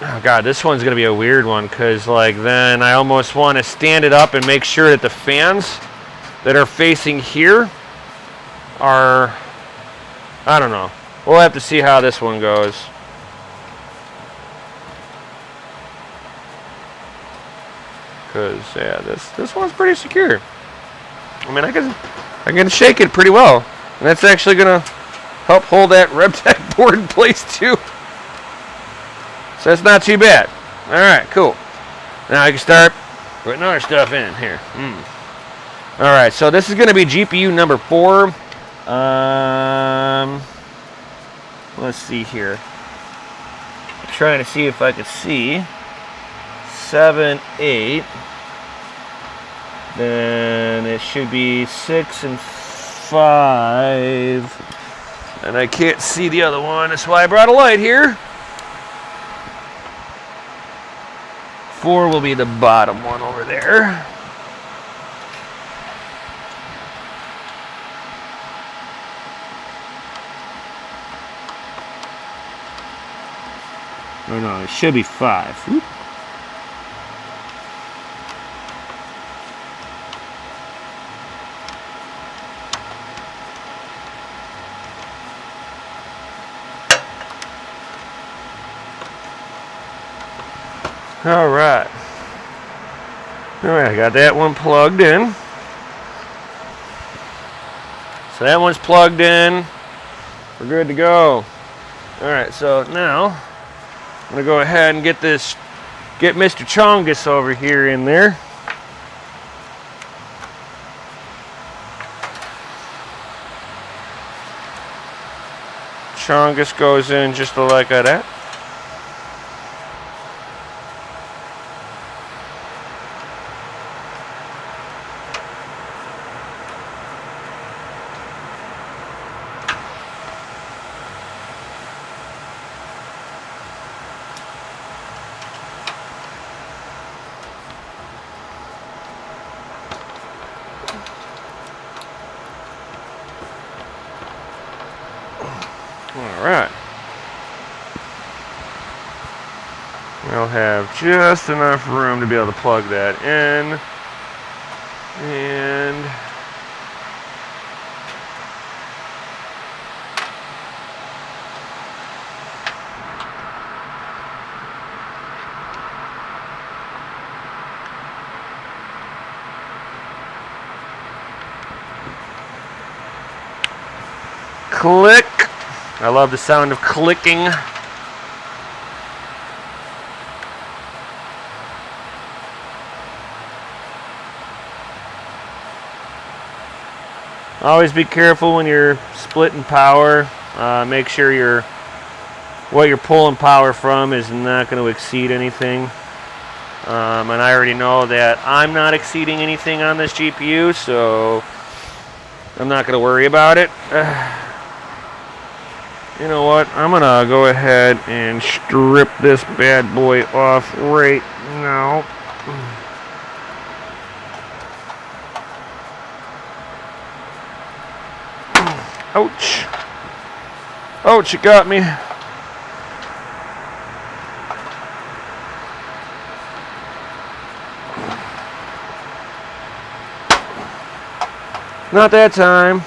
oh god, this one's gonna be a weird one, because like then I almost want to stand it up and make sure that the fans that are facing here are, I don't know, we'll have to see how this one goes. Because yeah, this one's pretty secure. I mean, I can shake it pretty well. And that's actually going to help hold that RevTech board in place too. So that's not too bad. Alright, cool. Now I can start putting other stuff in here. Alright, so this is going to be GPU number 4. Let's see here. I'm trying to see if I could see. 7, 8. Then it should be 6 and 5, and I can't see the other one. That's why I brought a light here. 4 will be the bottom one over there. Oh no, it should be 5. Oop. Alright, I got that one plugged in. So that one's plugged in. We're good to go. Alright, so now I'm going to go ahead and get Mr. Chongus over here in there. Chongus goes in just like that. Alright. We'll have just enough room to be able to plug that in. And click. I love the sound of clicking. Always be careful when you're splitting power. Make sure what you're pulling power from is not going to exceed anything. And I already know that I'm not exceeding anything on this GPU, so I'm not going to worry about it. You know what? I'm going to go ahead and strip this bad boy off right now. Ouch. Ouch, it got me. Not that time.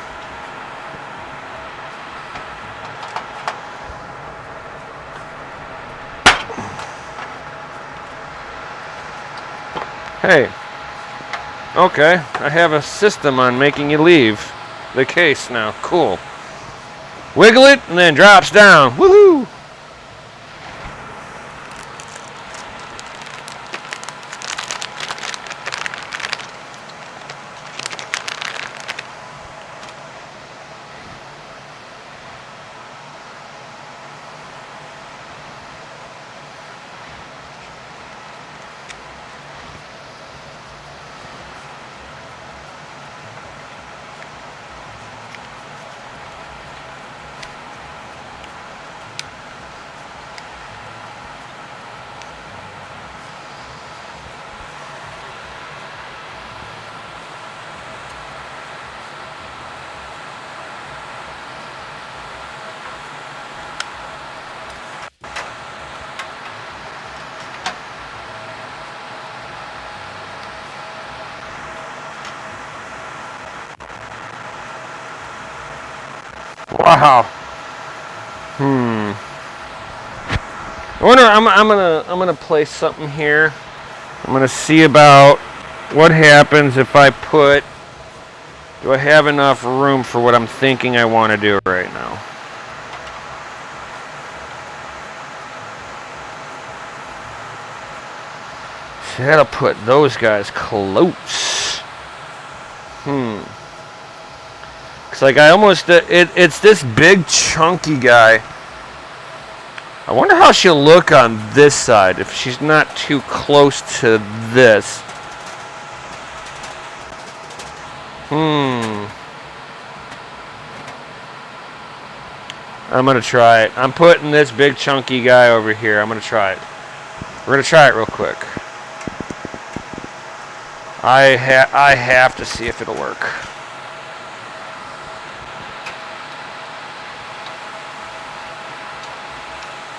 Hey. Okay, I have a system on making you leave the case now. Cool. Wiggle it and then drops down. Woohoo! Wow. I wonder. I'm gonna place something here. I'm gonna see about what happens if I put. Do I have enough room for what I'm thinking I want to do right now? See, that'll put those guys close. It's like I almost. It's this big chunky guy. I wonder how she'll look on this side if she's not too close to this. I'm gonna try it. I'm putting this big chunky guy over here. I'm gonna try it. We're gonna try it real quick. I have to see if it'll work.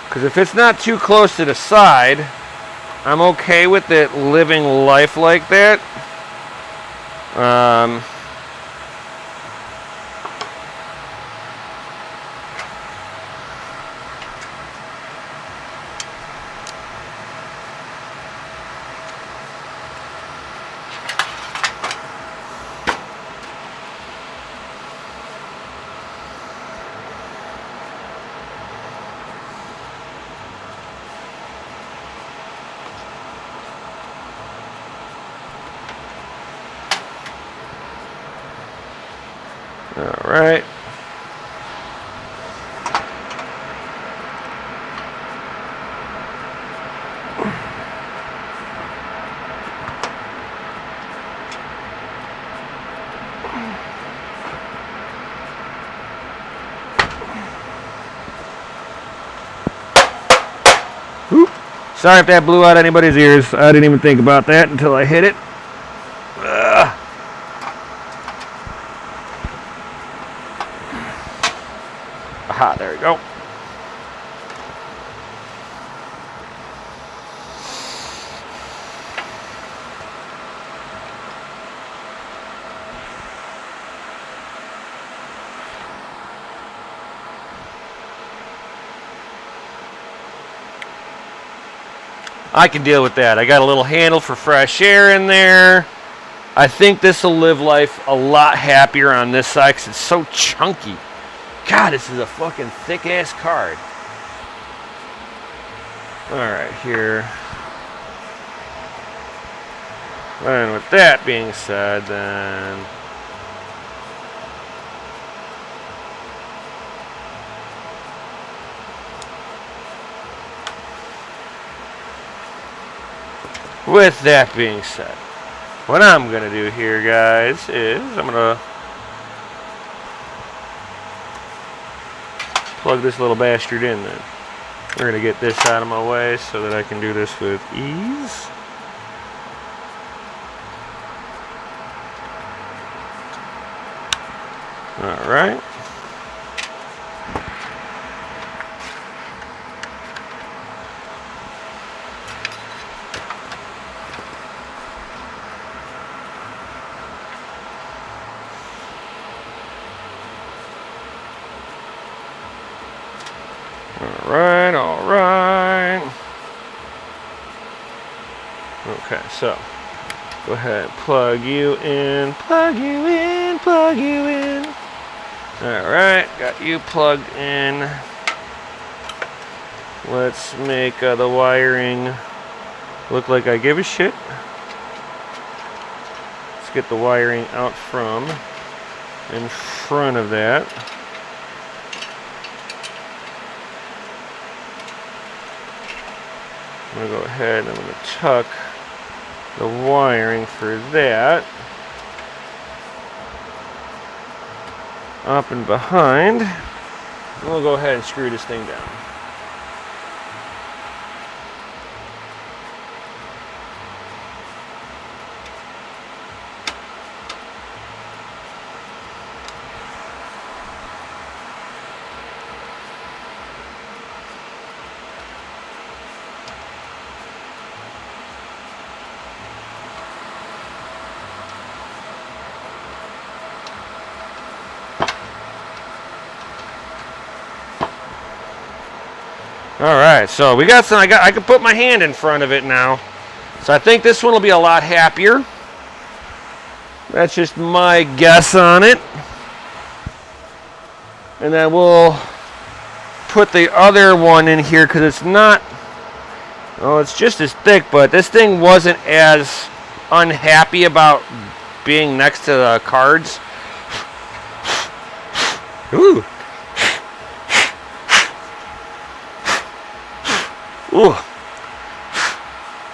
Because if it's not too close to the side, I'm okay with it living life like that. All right. Oop. Sorry if that blew out anybody's ears. I didn't even think about that until I hit it. Aha, there we go. I can deal with that. I got a little handle for fresh air in there. I think this will live life a lot happier on this side because it's so chunky. God, this is a fucking thick-ass card. Alright, here. And with that being said, then... with that being said, what I'm going to do here, guys, is I'm going to plug this little bastard in then. We're going to get this out of my way so that I can do this with ease. All right. All right. Okay, so go ahead, plug you in, plug you in, plug you in. All right, got you plugged in. Let's make the wiring look like I give a shit. Let's get the wiring out from in front of that. I'm going to go ahead and I'm going to tuck the wiring for that up and behind. And we'll go ahead and screw this thing down. All right, so we got some. I can put my hand in front of it now, so I think this one will be a lot happier. That's just my guess on it. And then we'll put the other one in here because it's not. Oh, it's just as thick, but this thing wasn't as unhappy about being next to the cards. Ooh. Ooh.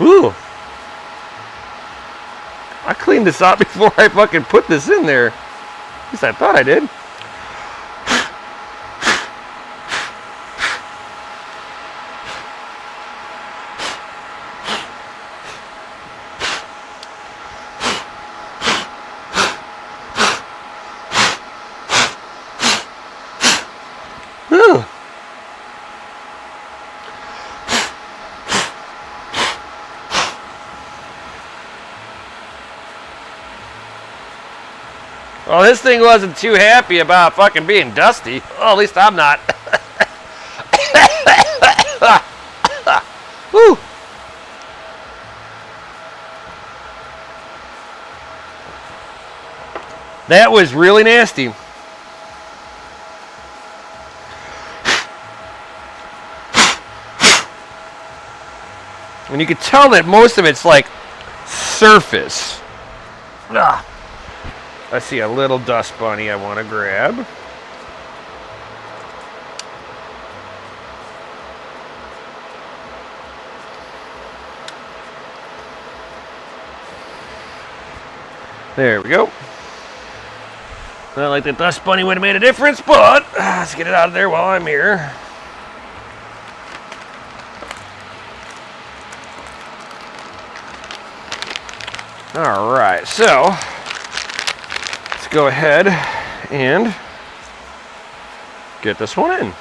Ooh. I cleaned this out before I fucking put this in there. At least I thought I did. Ooh. Well, this thing wasn't too happy about fucking being dusty. Well, at least I'm not. Woo. That was really nasty. And you can tell that most of it's like surface. Ugh. I see a little dust bunny I want to grab. There we go. Not like the dust bunny would have made a difference, but let's get it out of there while I'm here. All right, so let's go ahead and get this one in.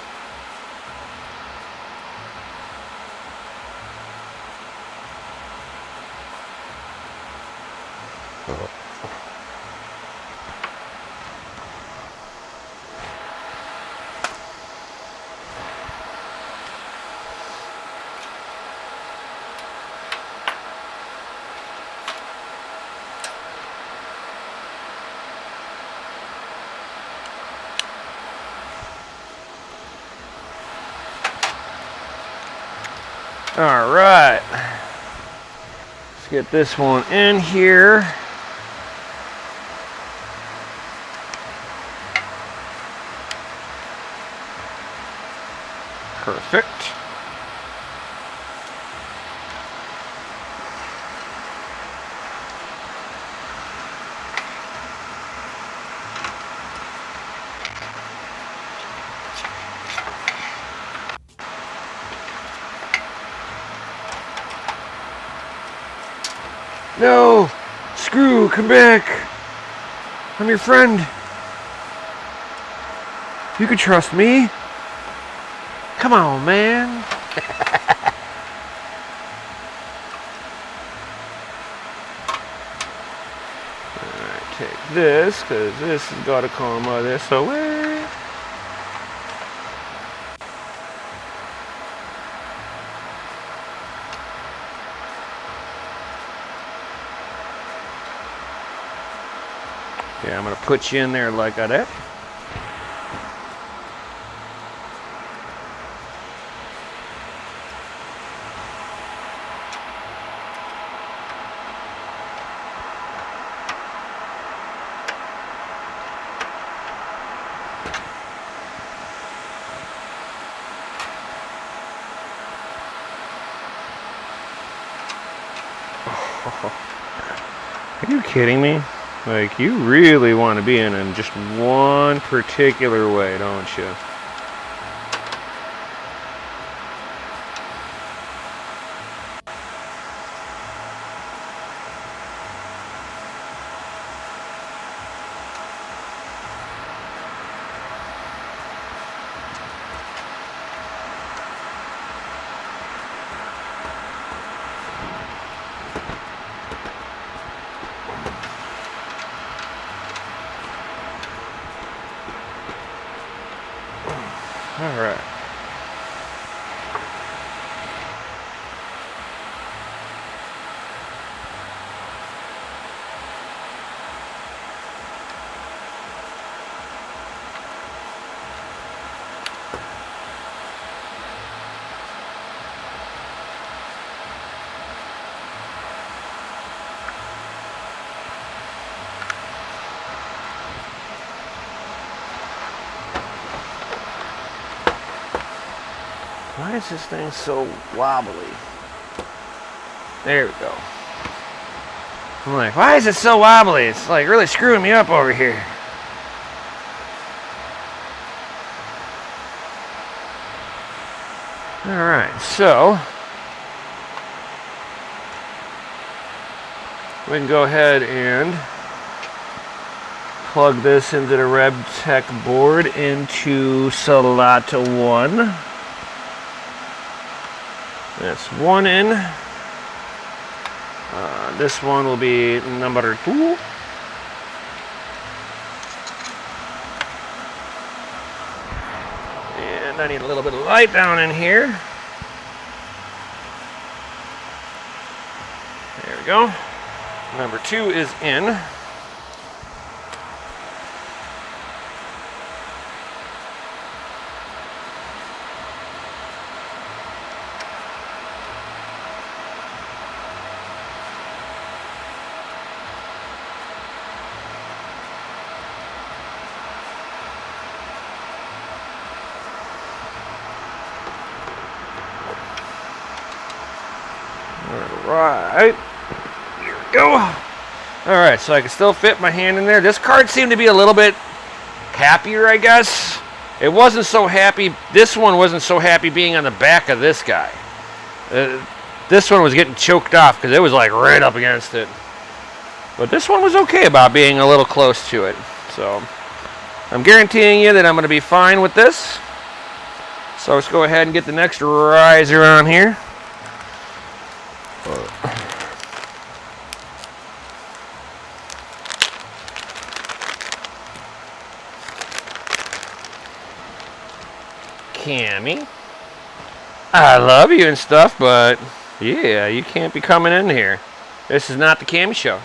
All right, let's get this one in here. Perfect. No! Screw, come back! I'm your friend. You can trust me. Come on, man. Alright, take this, because this has got to come this away. Yeah, I'm going to put you in there like that. Are you kidding me? Like, you really want to be in just one particular way, don't you? All right. Why is this thing so wobbly? There we go. I'm like, why is it so wobbly? It's like really screwing me up over here. Alright, so we can go ahead and plug this into the RevTech board into slot 1. That's 1 in. This one will be number 2. And I need a little bit of light down in here. There we go. Number 2 is in. Alright, here we go. Alright, so I can still fit my hand in there. This card seemed to be a little bit happier, I guess. It wasn't so happy, this one wasn't so happy being on the back of this guy. This one was getting choked off because it was like right up against it. But this one was okay about being a little close to it. So, I'm guaranteeing you that I'm going to be fine with this. So let's go ahead and get the next riser on here. Cammy, I love you and stuff, but yeah, you can't be coming in here. This is not the Cammy show.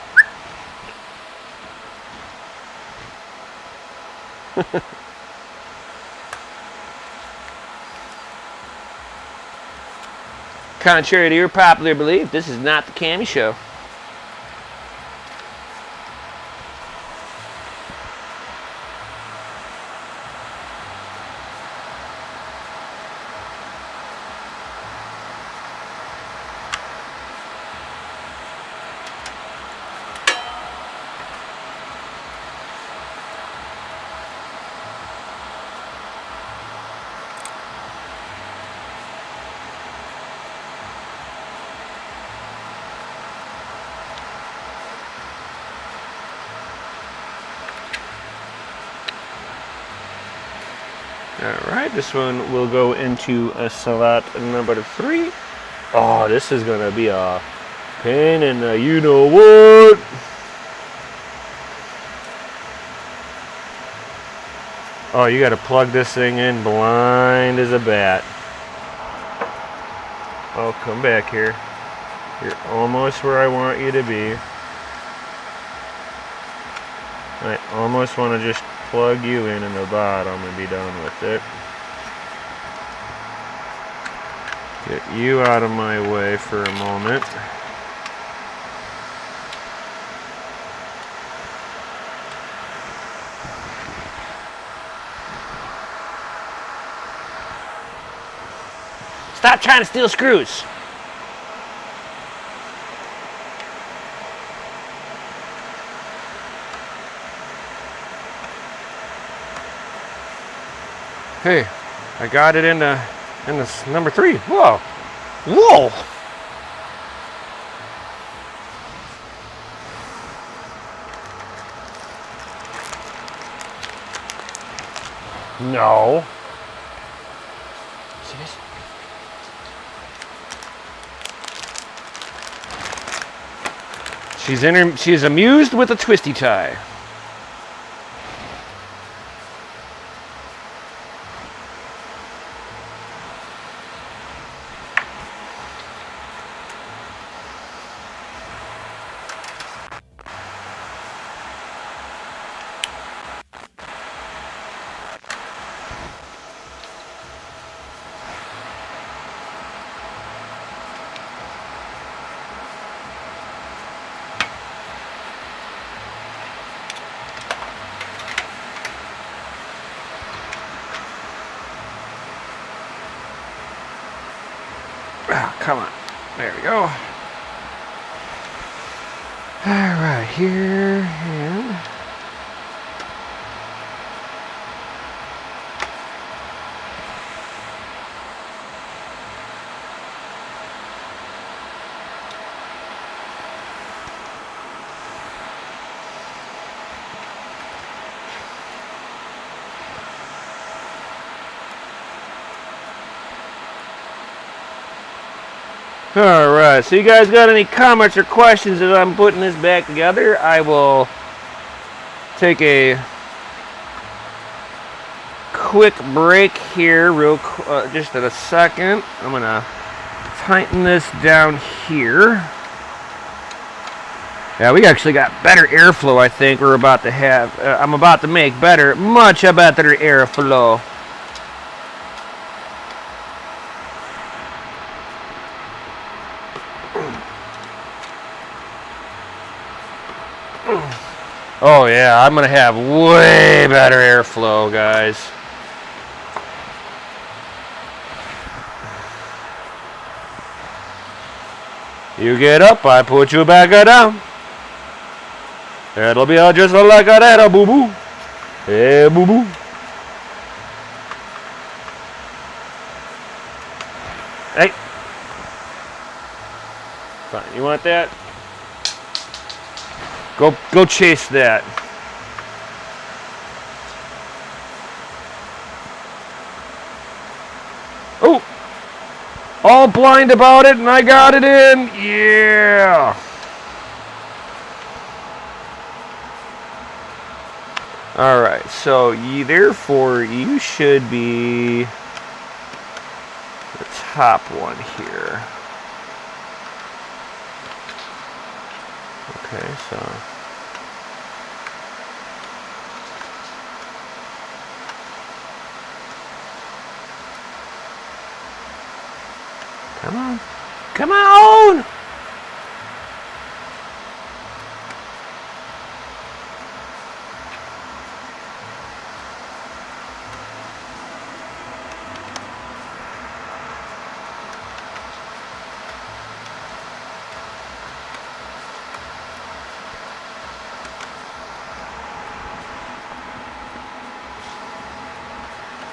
Contrary to your popular belief, this is not the Cammy show. Alright, this one will go into a slot number 3. Oh, this is gonna be a pain in the you-know-what. Oh, you gotta plug this thing in blind as a bat. Oh, come back here. You're almost where I want you to be. I almost want to just plug you in the bottom and be done with it. Get you out of my way for a moment. Stop trying to steal screws. Hey, I got it in this number 3. Whoa. Whoa. No. See this? She's amused with a twisty tie. Oh, come on. There we go. All right, here and Alright, so you guys got any comments or questions as I'm putting this back together? I will take a quick break here, just in a second. I'm going to tighten this down here. Yeah, we actually got better airflow, I think we're about to have. I'm about to make much better airflow. Oh yeah, I'm gonna have way better airflow, guys. You get up, I put you back down. It'll be just like that, boo boo. Hey, boo boo. Hey. Fine, you want that? Go chase that. Oh! All blind about it, and I got it in. Yeah! Alright, so therefore you should be the top one here. Okay, so come on. Come on!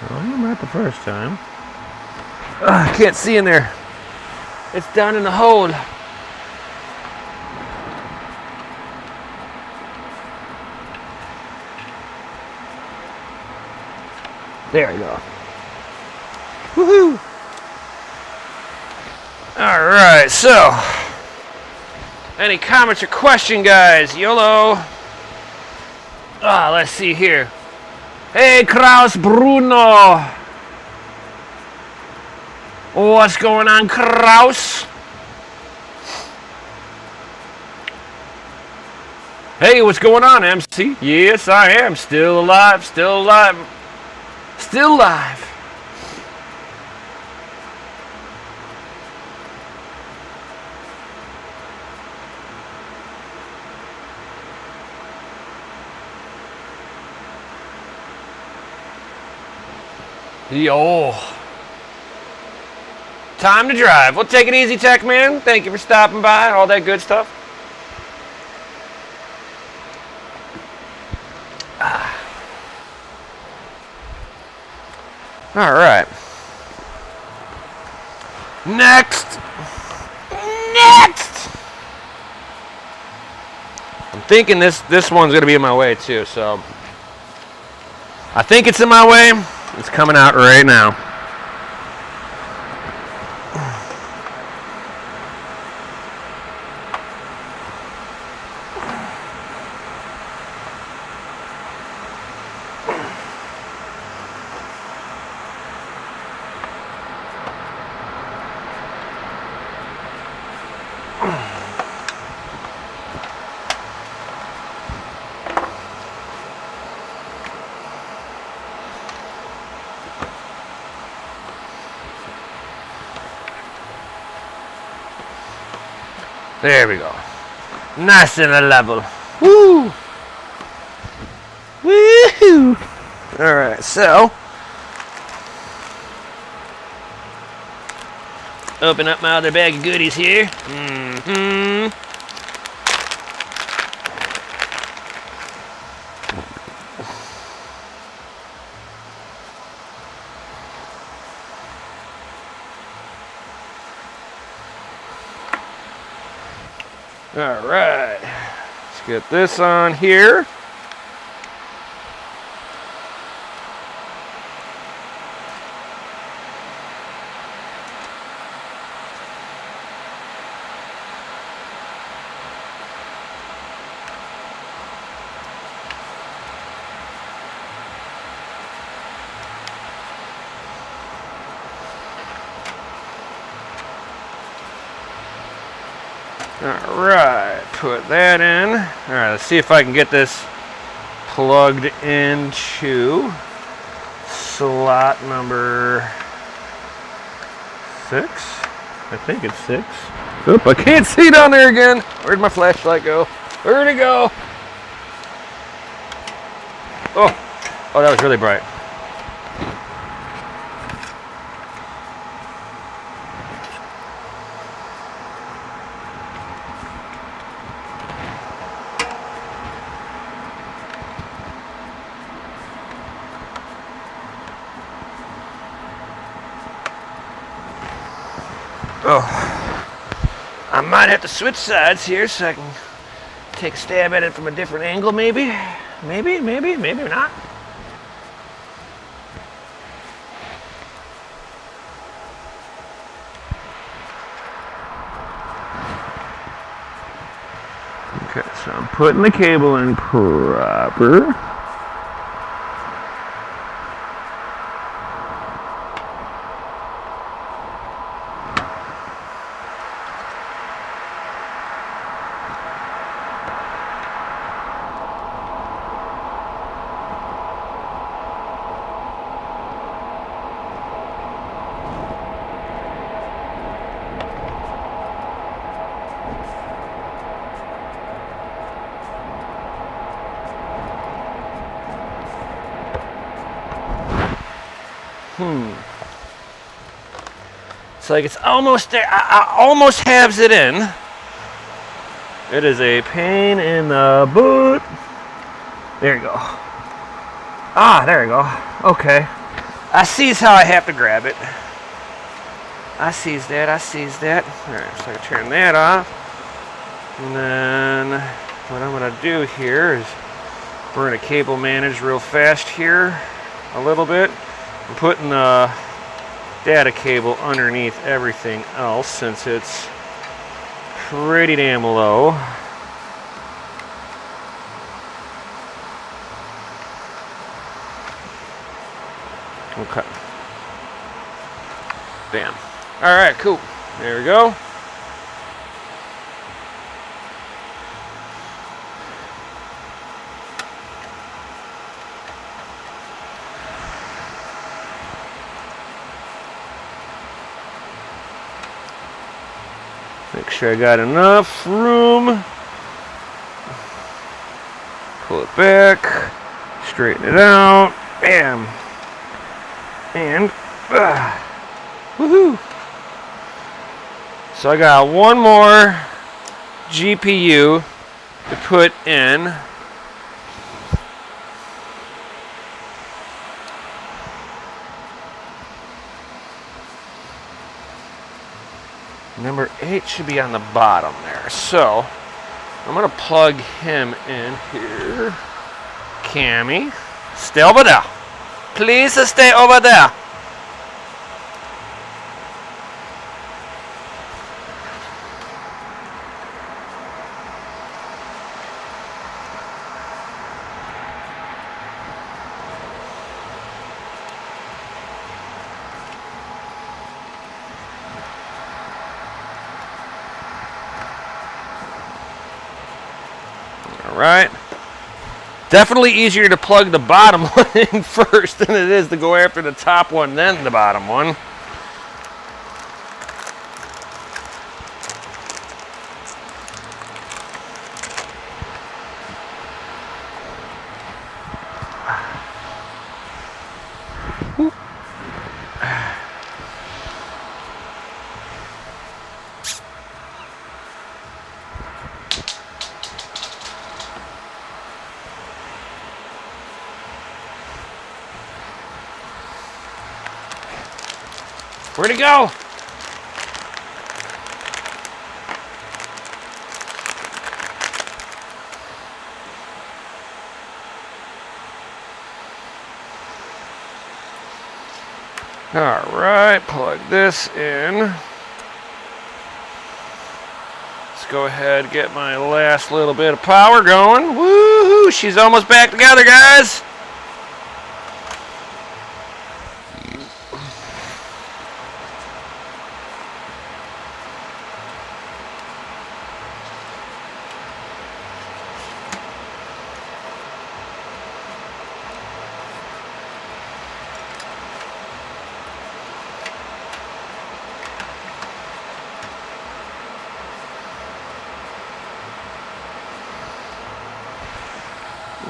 Well, I'm right the first time. I can't see in there. It's down in the hole. There we go. Woohoo! Alright, so any comments or question, guys? YOLO. Let's see here. Hey, Kraus Bruno. What's going on, Kraus? Hey, what's going on, MC? Yes, I am. Still alive, still alive. Still alive. Yo. Time to drive. Well, take it easy, Tech Man. Thank you for stopping by. All that good stuff. All right. Next. I'm thinking this one's gonna be in my way too. So I think it's in my way. It's coming out right now. There we go. Nice and a level. Woo! Woo! Alright, so open up my other bag of goodies here. All right, let's get this on here. Alright, put that in. Alright, let's see if I can get this plugged into slot number 6. I think it's 6. Oop, I can't see down there again. Where'd my flashlight go? Where'd it go? Oh, that was really bright. I might have to switch sides here so I can take a stab at it from a different angle, maybe. Maybe not. Okay, so I'm putting the cable in proper. It's like it's almost there. I almost halves it in. It is a pain in the boot. There you go. There you go. Okay. I sees how I have to grab it. I sees that. Alright, so I turn that off. And then what I'm going to do here is we're going to cable manage real fast here a little bit. I'm putting the data cable underneath everything else since it's pretty damn low. Okay. Bam. All right, cool. There we go. Make sure I got enough room. Pull it back. Straighten it out. Bam. And woohoo! So I got one more GPU to put in. Number 8 should be on the bottom there. So I'm gonna plug him in here. Cammy, stay over there. Please stay over there. All right. Definitely easier to plug the bottom one in first than it is to go after the top one, then the bottom one. Where'd it go? All right, plug this in. Let's go ahead and get my last little bit of power going. Woohoo! She's almost back together, guys.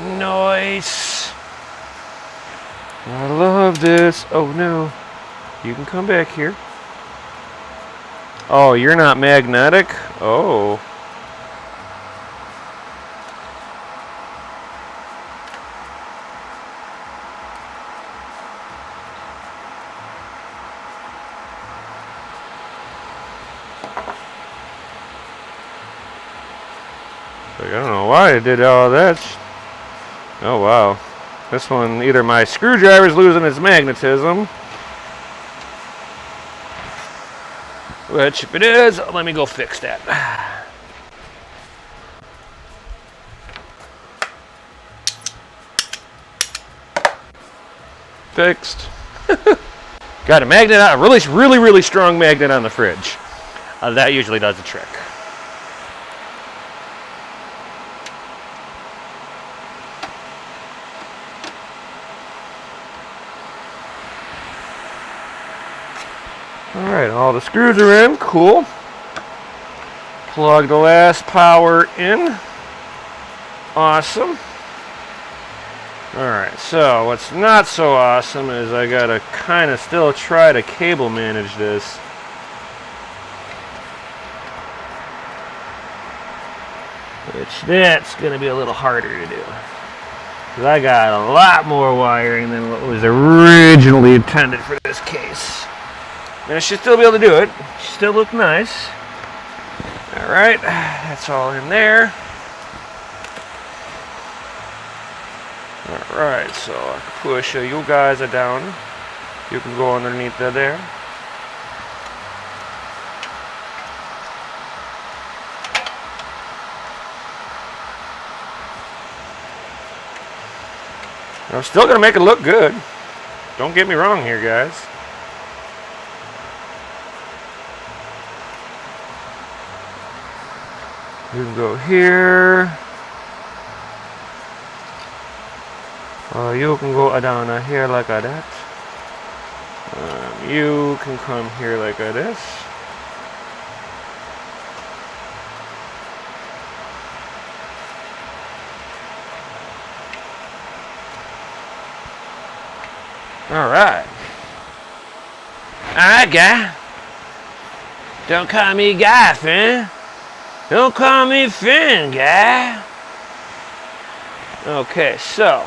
Nice. I love this. Oh no. You can come back here. Oh, you're not magnetic? Oh. I don't know why I did all that. Oh wow. This one, either my screwdriver's losing its magnetism, which if it is, let me go fix that. Fixed. Got a magnet, a really strong magnet on the fridge. That usually does the trick. Alright, all the screws are in. Cool. Plug the last power in. Awesome. Alright, so what's not so awesome is I gotta kind of still try to cable manage this. Which that's gonna be a little harder to do. Because I got a lot more wiring than what was originally intended for this case. And I should still be able to do it. Still look nice. Alright, that's all in there. Alright, so I can push you guys are down. You can go underneath there. I'm still going to make it look good. Don't get me wrong here, guys. You can go here. You can go down here like that. You can come here like this. Alright. Alright, guy. Don't call me Guy, Finn. Don't call me Finn, guy. Okay, so.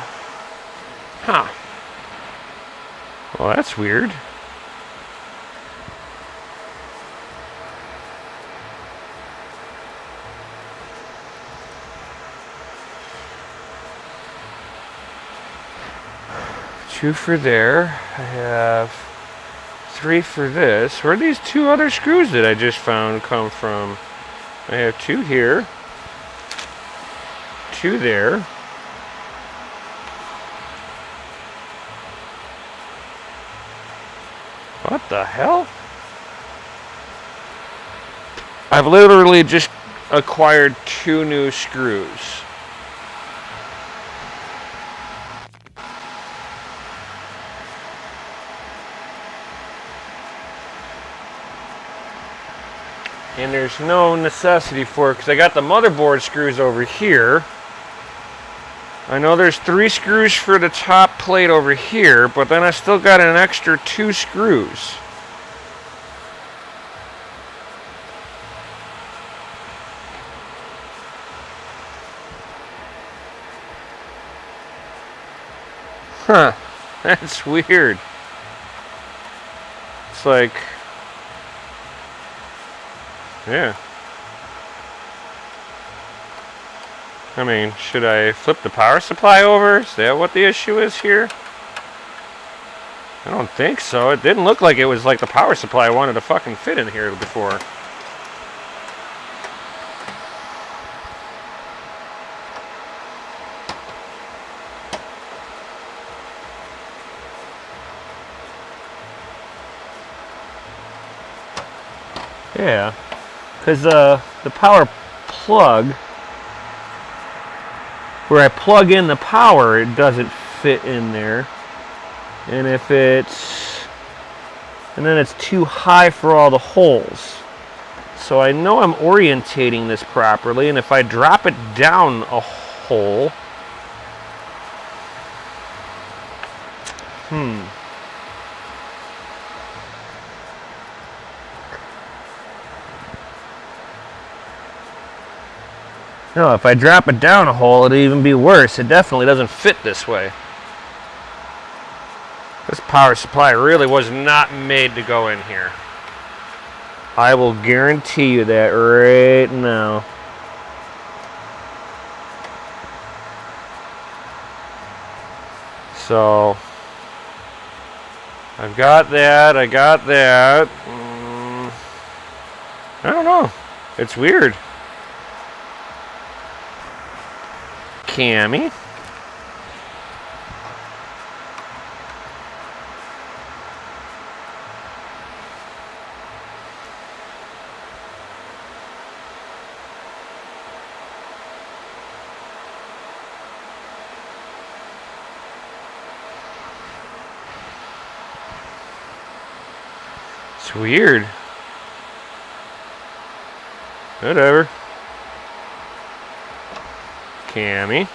Huh. Well, that's weird. Two for there. I have 3 for this. Where are these 2 other screws that I just found come from? I have 2 here. 2 there. What the hell? I've literally just acquired 2 new screws. And there's no necessity for it because I got the motherboard screws over here. I know there's 3 screws for the top plate over here, but then I still got an extra 2 screws. Huh, that's weird. It's like, yeah. I mean, should I flip the power supply over? Is that what the issue is here? I don't think so. It didn't look like it was like the power supply wanted to fucking fit in here before. Yeah, because the power plug, where I plug in the power, it doesn't fit in there. And if it's, and then it's too high for all the holes. So I know I'm orientating this properly, and if I drop it down a hole, no, if I drop it down a hole, it'd even be worse. It definitely doesn't fit this way. This power supply really was not made to go in here. I will guarantee you that right now. So, I've got that, I got that. I don't know. It's weird. Cammy. It's weird. Whatever. Cammy.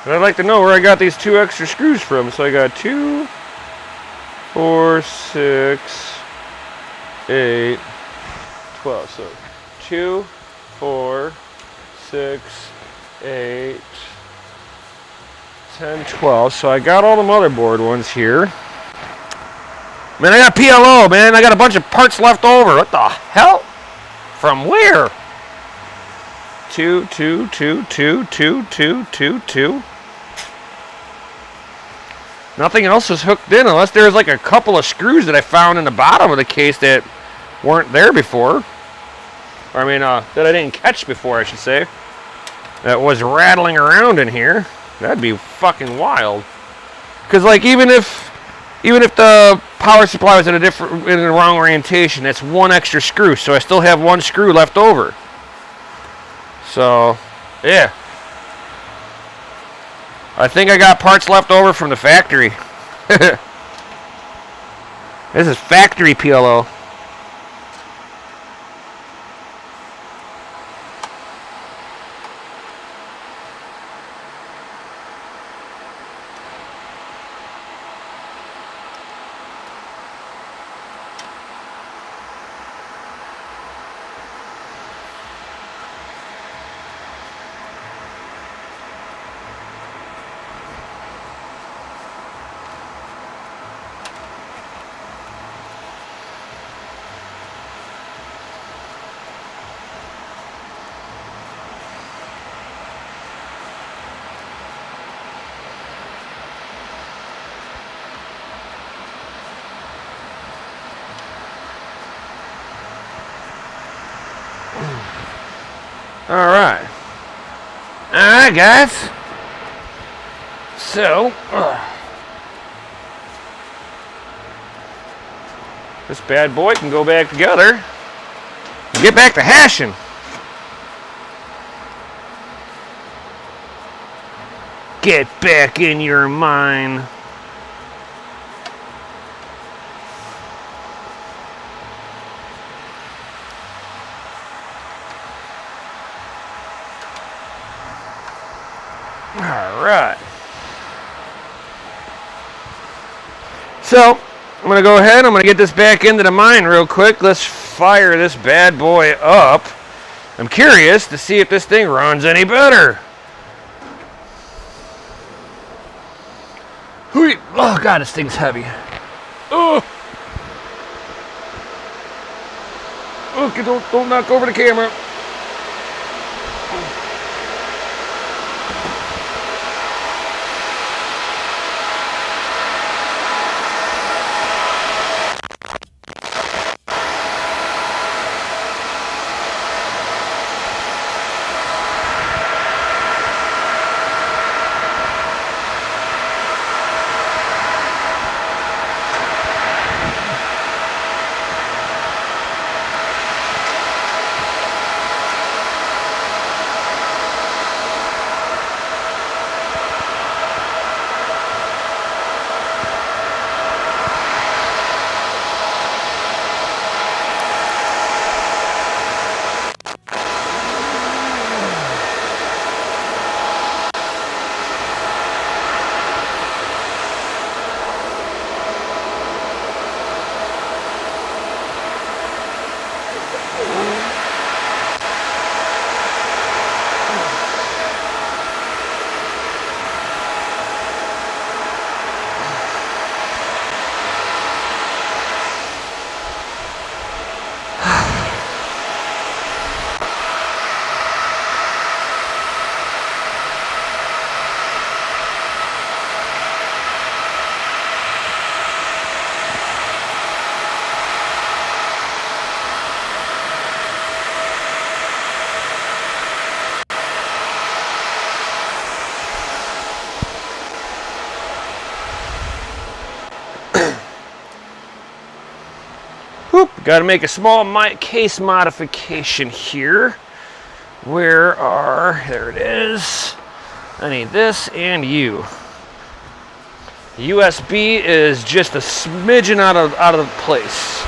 But I'd like to know where I got these 2 extra screws from. So I got 2, 4, 6, 8, 12. So 2, 4, 6, 8, 10, 12. So I got all the motherboard ones here. Man, I got PLO, man. I got a bunch of parts left over. What the hell? From where? 2, 2, 2, 2, 2, 2, 2, 2. Nothing else is hooked in unless there's like a couple of screws that I found in the bottom of the case that weren't there before. Or I mean, that I didn't catch before, I should say. That was rattling around in here. That'd be fucking wild. Because like even if the power supply was in the wrong orientation, that's one extra screw, so I still have one screw left over. So, yeah. I think I got parts left over from the factory. This is factory PLO. Alright, guys. So, this bad boy can go back together. Get back to hashing. Get back in your mind. Alright. So, I'm going to go ahead. I'm going to get this back into the mine real quick. Let's fire this bad boy up. I'm curious to see if this thing runs any better. Oh, God, this thing's heavy. Oh, okay, don't knock over the camera. Got to make a small case modification here. There it is. I need this and you. The USB is just a smidgen out of place.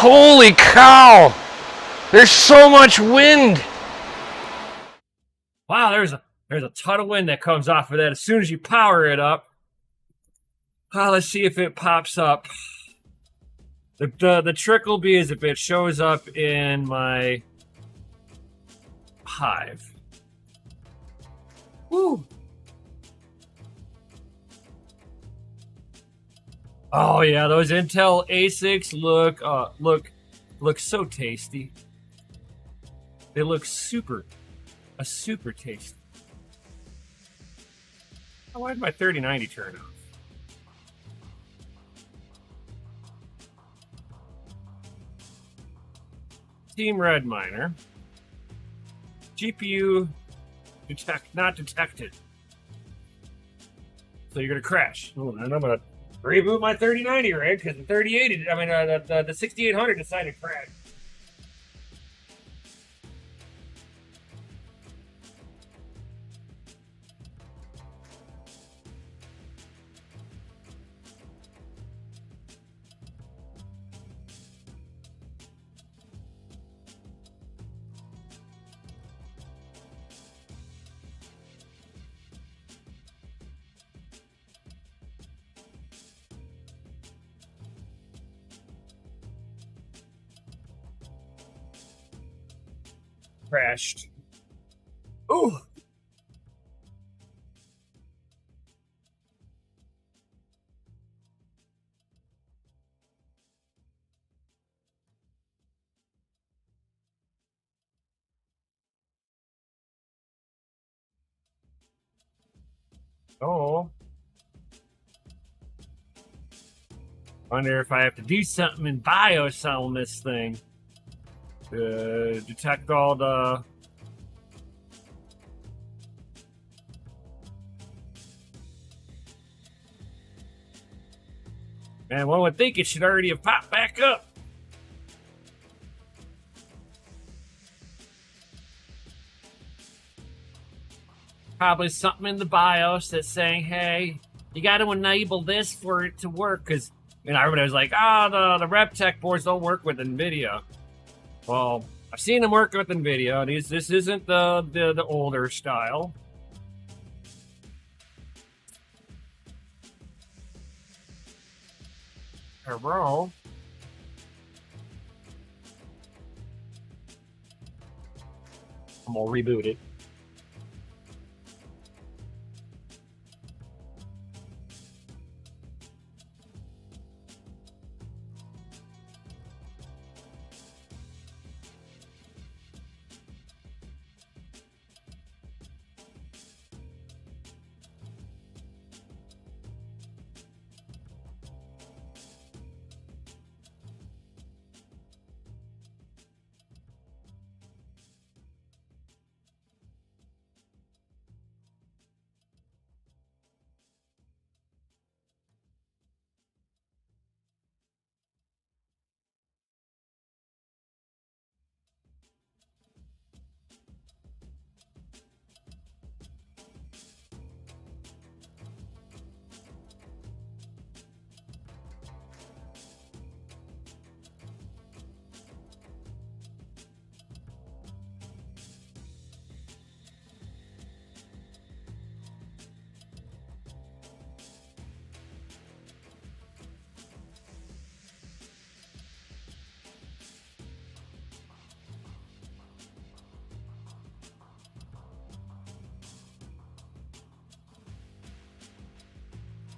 Holy cow! There's so much wind. Wow, there's a ton of wind that comes off of that as soon as you power it up. Let's see if it pops up. The trick will be is if it shows up in my hive. Woo! Oh yeah, those Intel ASICs look so tasty. They look super tasty. Oh, why did my 3090 turn off? Team Red Miner. GPU not detected. So you're gonna crash. Oh, and I'm gonna reboot my 3090 rig because the 3080, the 6800 decided to crash. Crashed. Ooh. Oh. Wonder if I have to do something in BIOS on this thing to detect all the. Man, one would think it should already have popped back up. Probably something in the BIOS that's saying, hey, you got to enable this for it to work. Because, everybody was like, the RepTech boards don't work with NVIDIA. Well, I've seen them work with NVIDIA. This isn't the older style. Hello. I'm gonna reboot it.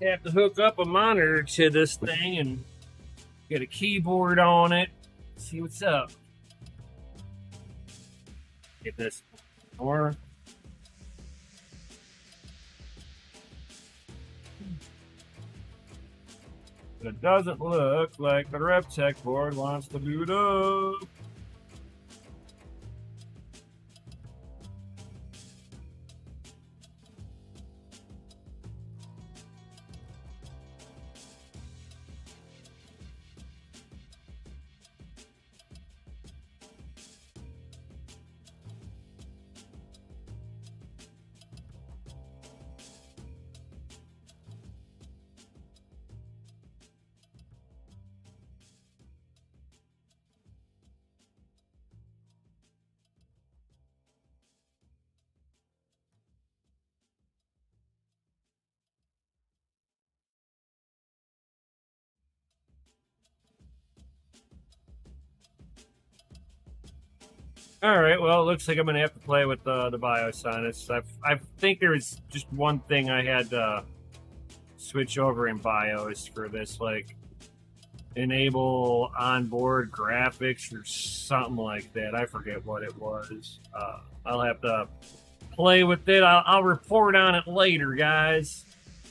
You have to hook up a monitor to this thing and get a keyboard on it. See what's up. Get this. Or it doesn't look like the RepTech board wants to boot up. All right. Well, it looks like I'm gonna have to play with the BIOS on it. I think there was just one thing I had to switch over in BIOS for this, like enable onboard graphics or something like that. I forget what it was. I'll have to play with it. I'll report on it later, guys.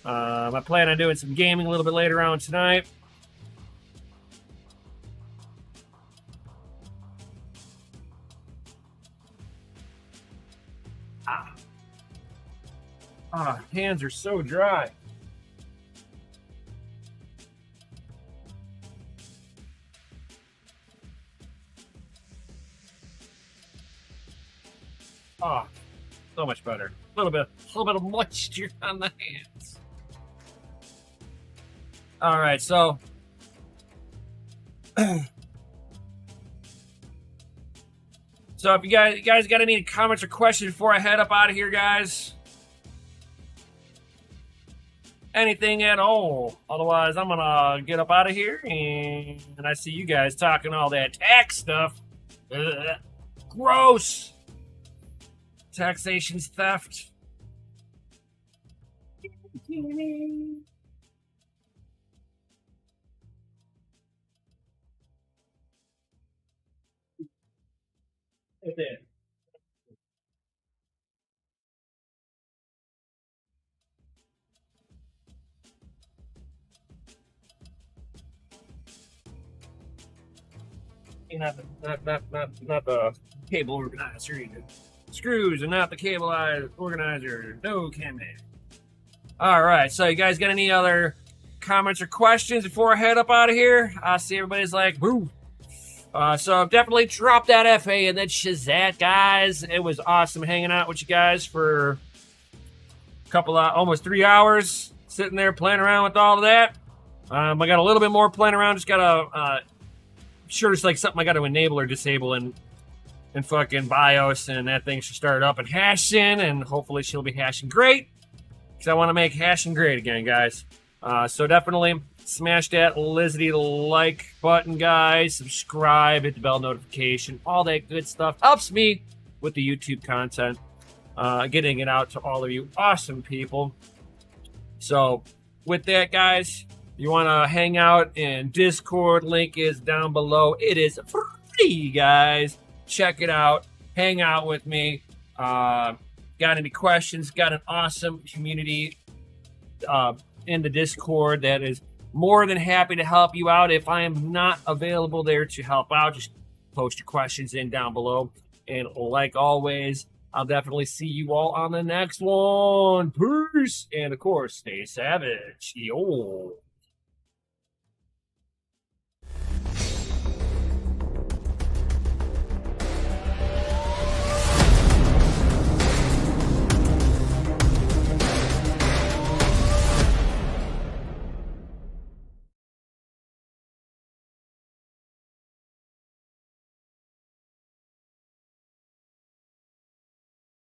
I plan on doing some gaming a little bit later on tonight. Hands are so dry. Oh, so much better. A little bit of moisture on the hands. All right, so so if you guys got any comments or questions before I head up out of here, guys, anything at all. Otherwise, I'm gonna get up out of here, and I see you guys talking all that tax stuff. Ugh. Gross. Taxation's theft. It did. Not the cable organizer either. Screws and not the cable organizer. No, can they? All right. So you guys got any other comments or questions before I head up out of here? I see everybody's like, woo. So definitely drop that FA and then Shazat, guys. It was awesome hanging out with you guys for a couple of almost 3 hours, sitting there playing around with all of that. I got a little bit more playing around. Just gotta sure it's like something I got to enable or disable in fucking BIOS, and that thing should start up and hashing, and hopefully she'll be hashing great, because I want to make hashing great again, guys. So definitely smash that Lizzy like button, guys. Subscribe, hit the bell notification, all that good stuff. Helps me with the YouTube content, getting it out to all of you awesome people. So with that, guys, you want to hang out in Discord, link is down below. It is free, guys. Check it out. Hang out with me. Got any questions? Got an awesome community in the Discord that is more than happy to help you out. If I am not available there to help out, just post your questions in down below. And like always, I'll definitely see you all on the next one. Peace. And of course, stay savage. Yo.